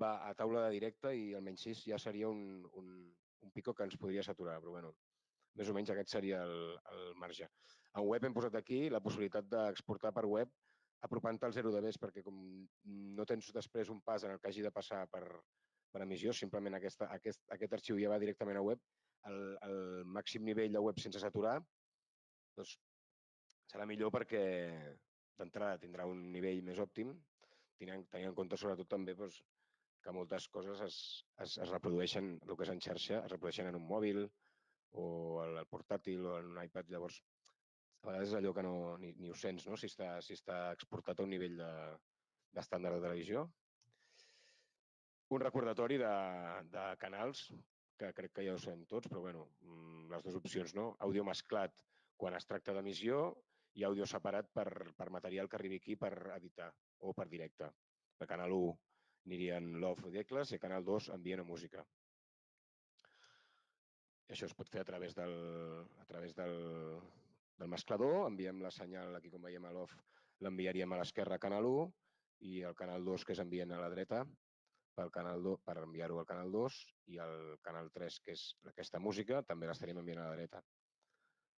B: va a taula de directe i el menys 6 ja seria un pico que ens podria saturar, però bueno, més o menys aquest seria el marge. En web hem posat aquí la possibilitat d'exportar per web apropant-te al 0 dB, perquè com no tens després un pas en el que hagi de passar per emissió, simplement aquest arxiu ja va directament a web, el màxim nivell de web sense saturar, doncs serà millor perquè d'entrada tindrà un nivell més òptim, tenint en compte sobretot també que moltes coses es reprodueixen, el que és en xarxa, es reprodueixen en un mòbil o al portàtil o en un iPad, llavors a vegades és allò que ni ho sents, no? Si està exportat a un nivell d'estàndard de televisió. Un recordatori de canals, que crec que ja ho sabem tots, però bueno, les dues opcions, no? Àudio mesclat quan es tracta d'emissió i àudio separat per material que arribi aquí per editar o per directe. Per canal 1 anirien Love o Decles i canal 2 envien a música. Això es pot fer a través del mesclador, enviem la senyal, aquí com veiem a l'off, l'enviaríem a l'esquerra a canal 1 i el canal 2 que és envien a la dreta per enviar-ho al canal 2 i el canal 3, que és aquesta música, també l'estaríem enviant a la dreta.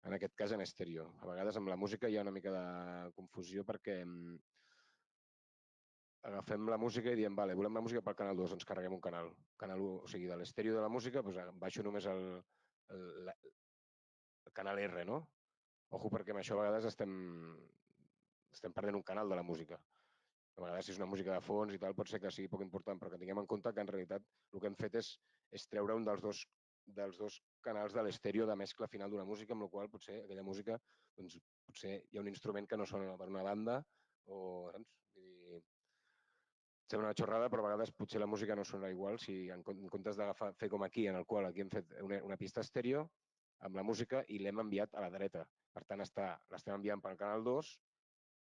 B: En aquest cas en estèreo. A vegades amb la música hi ha una mica de confusió perquè agafem la música i diem, vale, volem la música pel canal 2, ens carreguem un canal. Canal 1, o sigui, de l'estèreo de la música, doncs baixo només el canal R, no? Ojo, perquè amb això a vegades estem perdent un canal de la música. A vegades si és una música de fons i tal, pot ser que sigui poc important, però que tinguem en compte que en realitat el que hem fet és treure un dels dos canals de l'estèreo de mescla final d'una música, amb la qual potser aquella música, doncs, potser hi ha un instrument que no sona per una banda, o, doncs, vull dir, sembla una xorrada, però a vegades potser la música no sona igual si en comptes d'agafar, fer com aquí, en el qual aquí hem fet una pista estèreo amb la música i l'hem enviat a la dreta. Per tant, l'estem enviant pel canal 2,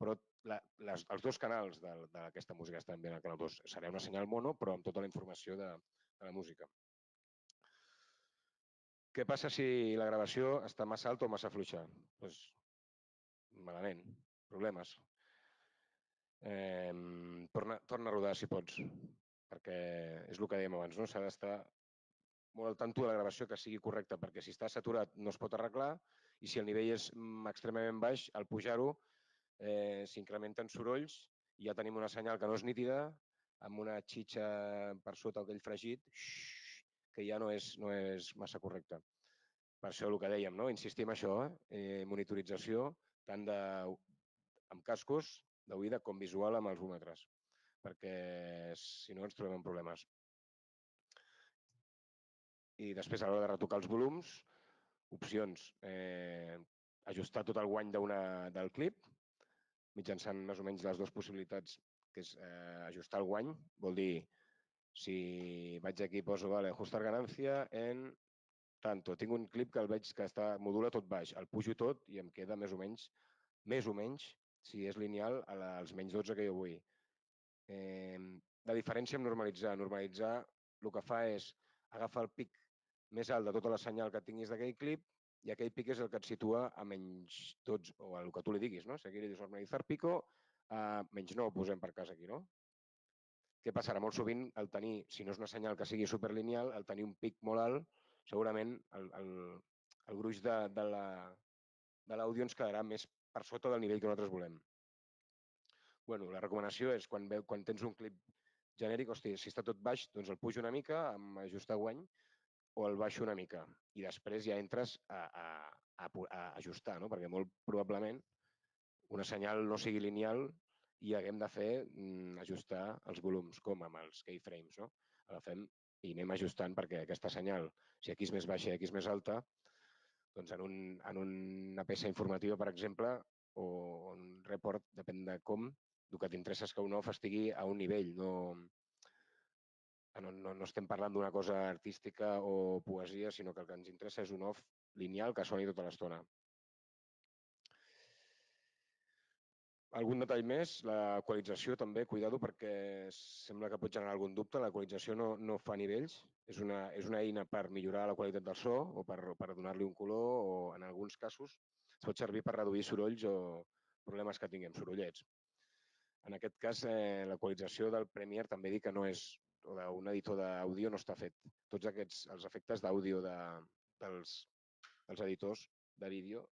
B: però els dos canals d'aquesta música estan enviant al canal 2. Serà una senyal mono, però amb tota la informació de la música. Què passa si la gravació està massa alta o massa fluixa? Doncs malament, problemes. Torna a rodar si pots, perquè és el que dèiem abans, no? S'ha d'estar molt al tanto de la gravació que sigui correcta, perquè si està saturat no es pot arreglar i si el nivell és extremament baix, al pujar-ho s'incrementen sorolls i ja tenim una senyal que no és nítida, amb una xitxa per sota aquell fregit, que ja no és massa correcta. Per això el que dèiem, no? Insistim en això, monitorització tant amb cascos d'oïda com visual amb els òmetres, perquè si no ens trobem en problemes. I després a l'hora de retocar els volums, opcions, ajustar tot el guany del clip, mitjançant més o menys les dues possibilitats, que és ajustar el guany, vol dir, si vaig aquí i poso, vale, ajustar ganancia en tanto, tinc un clip que el veig que modula tot baix, el pujo tot i em queda més o menys, si és lineal, als menys 12 que jo vull. La diferència amb normalitzar. Normalitzar el que fa és agafar el pic més alt de tota la senyal que tinguis d'aquell clip i aquell pic és el que et situa a menys 12, o el que tu li diguis, no? Si aquí li dius normalitzar pico, a menys 9 posem per cas aquí, no? Què passarà? Molt sovint, el tenir, si no és una senyal que sigui superlineal, el tenir un pic molt alt, segurament el gruix de l'àudio ens quedarà més per sota del nivell que nosaltres volem. Bueno, la recomanació és quan tens un clip genèric, hosti, si està tot baix, doncs el pujo una mica amb ajustar guany o el baixo una mica i després ja entres a ajustar, no? Perquè molt probablement una senyal no sigui lineal i haguem de fer ajustar els volums, com amb els keyframes, no? Agafem i anem ajustant perquè aquesta senyal, si aquí és més baixa i aquí és més alta, doncs en una peça informativa, per exemple, o un report, depèn de com, el que t'interessa és que un off estigui a un nivell, no estem parlant d'una cosa artística o poesia, sinó que el que ens interessa és un off lineal que soni tota l'estona. Algun detall més, l'equalització també, cuidado, perquè sembla que pot generar algun dubte. L'equalització no fa nivells, és una eina per millorar la qualitat del so o per donar-li un color o, en alguns casos, es pot servir per reduir sorolls o problemes que tinguem, sorollets. En aquest cas, l'equalització del Premiere també dic que no és, o d'un editor d'àudio no està fet. Tots els efectes d'àudio dels editors de vídeo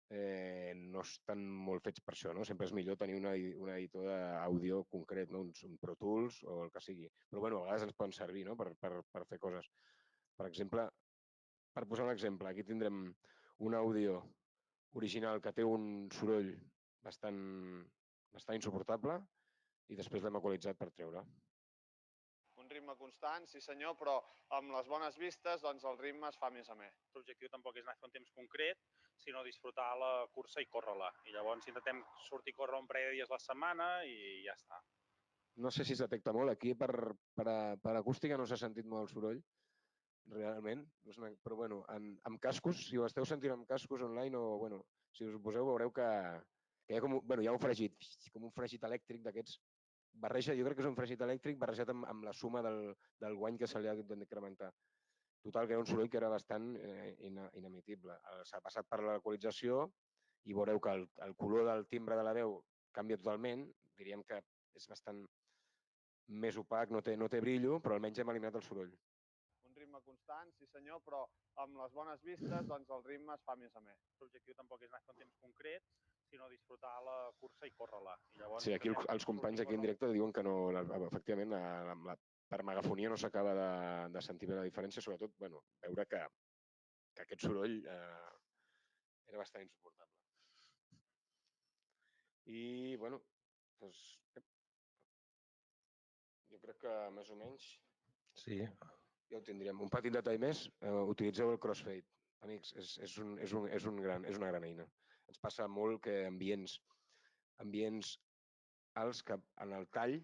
B: no estan molt fets per això, no? Sempre és millor tenir un editor d'àudio concret, no? Un Pro Tools o el que sigui. Però bueno, a vegades ens poden servir, no? Per fer coses. Per exemple, per posar un exemple, aquí tindrem un àudio original que té un soroll bastant insuportable i després l'hem equalitzat per treure.
G: Un ritme constant, sí senyor, però amb les bones vistes doncs el ritme es fa més amè.
H: L'objectiu tampoc és anar a fer un temps concret, sinó disfrutar la cursa i córrer-la. I llavors intentem sortir a córrer un parell de dies a la setmana i ja està.
B: No sé si es detecta molt. Aquí per acústica no s'ha sentit molt el soroll, realment. Però bueno, amb cascos, si ho esteu sentint amb cascos online o bueno, si us ho poseu veureu que hi ha un fregit elèctric d'aquests. Jo crec que és un fregit elèctric barrejat amb la suma del guany que se li ha d'incrementar. Total, que era un soroll que era bastant inadmissible. S'ha passat per l'equalització i veureu que el color del timbre de la veu canvia totalment. Diríem que és bastant més opac, no té brillo, però almenys hem eliminat el soroll.
G: Un ritme constant, sí senyor, però amb les bones vistes doncs el ritme es fa més amè.
H: L'objectiu tampoc és anar a fer un temps concret, sinó disfrutar la cursa i córrer-la.
B: Sí, aquí els companys aquí en directe diuen que no, efectivament, per megafonia no s'acaba de sentir bé la diferència, sobretot veure que aquest soroll era bastant insuportable. I, doncs, jo crec que més o menys ja ho tindríem. Un petit detall més, utilitzeu el crossfade. Amics, és una gran eina. Ens passa molt que ambients alts que en el tall,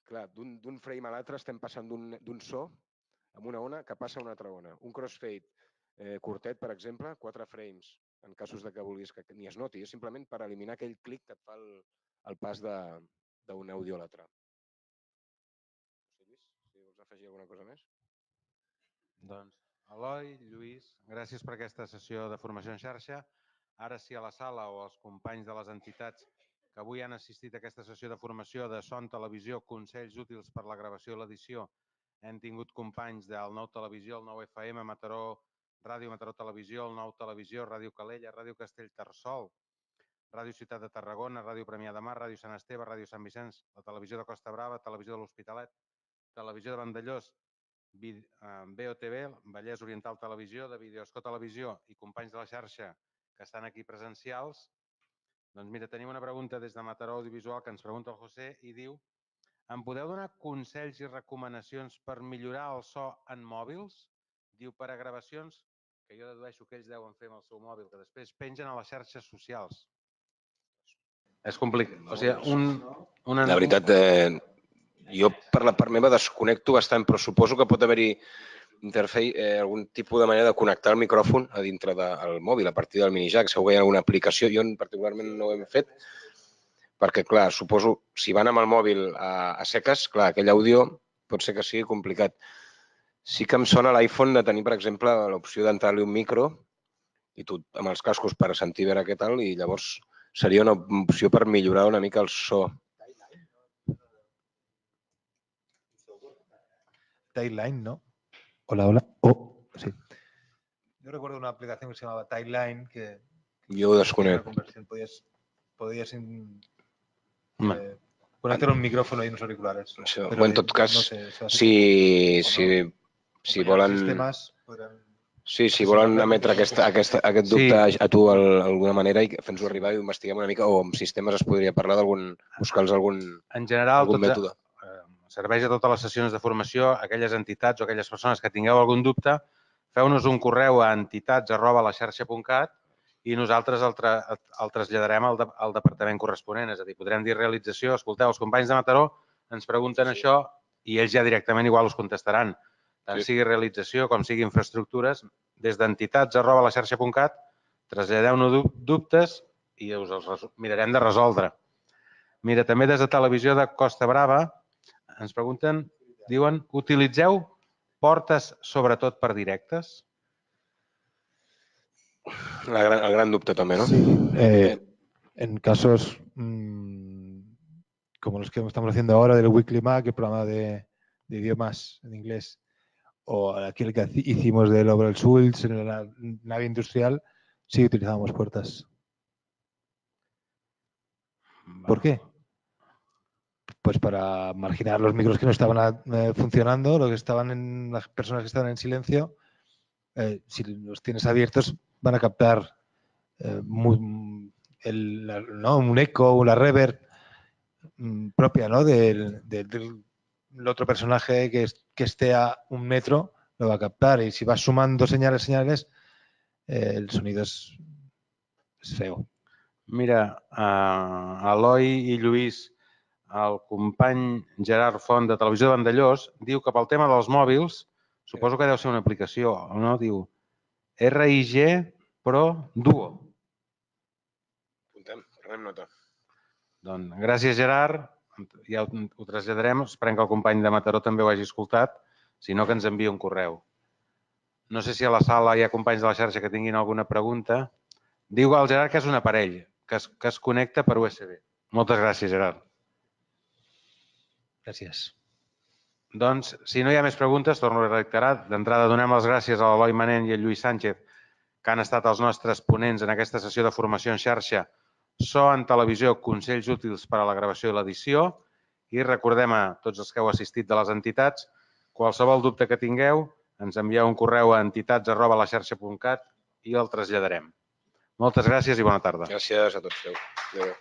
B: clar, d'un frame a l'altre estem passant d'un so amb una ona que passa a una altra ona. Un crossfade curtet, per exemple, 4 frames, en casos que vulguis que ni es noti, és simplement per eliminar aquell clic que et fa el pas d'un àudio a l'altre. Si vols afegir alguna cosa més?
A: Doncs, Eloi, Lluís, gràcies per aquesta sessió de formació en xarxa. Ara sí, a la sala o als companys de les entitats que avui han assistit a aquesta sessió de formació de son, televisió, consells útils per la gravació i l'edició, hem tingut companys del Nou Televisió, el Nou FM, Mataró Ràdio, Mataró Televisió, el Nou Televisió, Ràdio Calella, Ràdio Castellterçol, Ràdio Ciutat de Tarragona, Ràdio Premià de Mar, Ràdio Sant Esteve, Ràdio Sant Vicenç, la Televisió de Costa Brava, Televisió de l'Hospitalet, Televisió de Vandellós, BOTV, Vallès Oriental Televisió, de Videosco Televisió i companys de la xarxa que estan aquí presencials. Doncs mira, tenim una pregunta des de Mataró Audiovisual que ens pregunta el José i diu: em podeu donar consells i recomanacions per millorar el so en mòbils? Diu, per a gravacions, que jo dedueixo que ells deuen fer amb el seu mòbil, que després pengen a les xarxes socials. És complicat. O sigui,
B: la veritat, jo per la part meva desconnecto bastant, però suposo que pot haver-hi algun tipus de manera de connectar el micròfon a dintre del mòbil, a partir del minijack. Segur que hi ha alguna aplicació. Jo particularment no ho hem fet, perquè, clar, suposo, si van amb el mòbil a seques, clar, aquell àudio pot ser que sigui complicat. Sí que em sona l'iPhone de tenir, per exemple, l'opció d'entrar-li un micro i tu amb els cascos per sentir veure què tal, i llavors seria una opció per millorar una mica el so.
C: Timeline, ¿no? Hola. Oh, sí. Yo recuerdo una aplicación que se llamaba Timeline que
B: yo ho desconec.
C: Podías conectar un micrófono y unos auriculares.
B: Pero en tot cas, no sé, si volen... Si volen emetre aquest dubte a tu d'alguna manera i fer-nos-ho arribar i investiguem una mica, o amb sistemes es podria parlar buscar-los algun mètode.
A: En general, serveix a totes les sessions de formació, aquelles entitats o aquelles persones que tingueu algun dubte, feu-nos un correu a entitats@laxarxa.cat i nosaltres el traslladarem al departament corresponent. És a dir, podrem dir realització, escolteu, els companys de Mataró ens pregunten això i ells ja directament igual us contestaran. Tant sigui realització com sigui infraestructures, des d'entitats@laxarxa.cat traslladeu-nos dubtes i us els mirarem de resoldre. Mira, també des de Televisió de Costa Brava ens pregunten, diuen, utilitzeu portes sobretot per directes?
B: El gran dubte també, ¿no?
C: Sí, en casos como los que estamos haciendo ahora del Weekly Mac, el programa de idiomas en inglés, o aquel que hicimos del Overall Schultz en la nave industrial, sí utilizábamos puertas. ¿Por qué? Pues para marginar los micros que no estaban funcionando, las personas que estaban en silencio, si los tienes abiertos van a captar un eco, una reverb propia, ¿no? del otro personaje que esté a 1 metro, lo va a captar, y si vas sumando señales, el sonido es feo.
A: Mira, Eloi i Lluís, el company Gerard Font de Televisió de Vandellós diu que pel tema dels mòbils, suposo que deu ser una aplicació, no? Diu RIG Pro Duo.
B: Apuntem, prenem nota.
A: Doncs gràcies, Gerard. Ja ho traslladarem. Esperem que el company de Mataró també ho hagi escoltat. Si no, que ens enviï un correu. No sé si a la sala hi ha companys de la xarxa que tinguin alguna pregunta. Diu el Gerard que és un aparell, que es connecta per USB. Moltes gràcies, Gerard.
C: Gràcies.
A: Doncs, si no hi ha més preguntes, torno a reiterar. D'entrada, donem les gràcies a l'Eloi Manent i al Lluís Sánchez, que han estat els nostres ponents en aquesta sessió de formació en xarxa so en televisió, consells útils per a la gravació i l'edició. I recordem a tots els que heu assistit de les entitats, qualsevol dubte que tingueu, ens envieu un correu a entitats@laxarxa.cat i el traslladarem. Moltes gràcies i bona tarda.
B: Gràcies a tots. Adéu.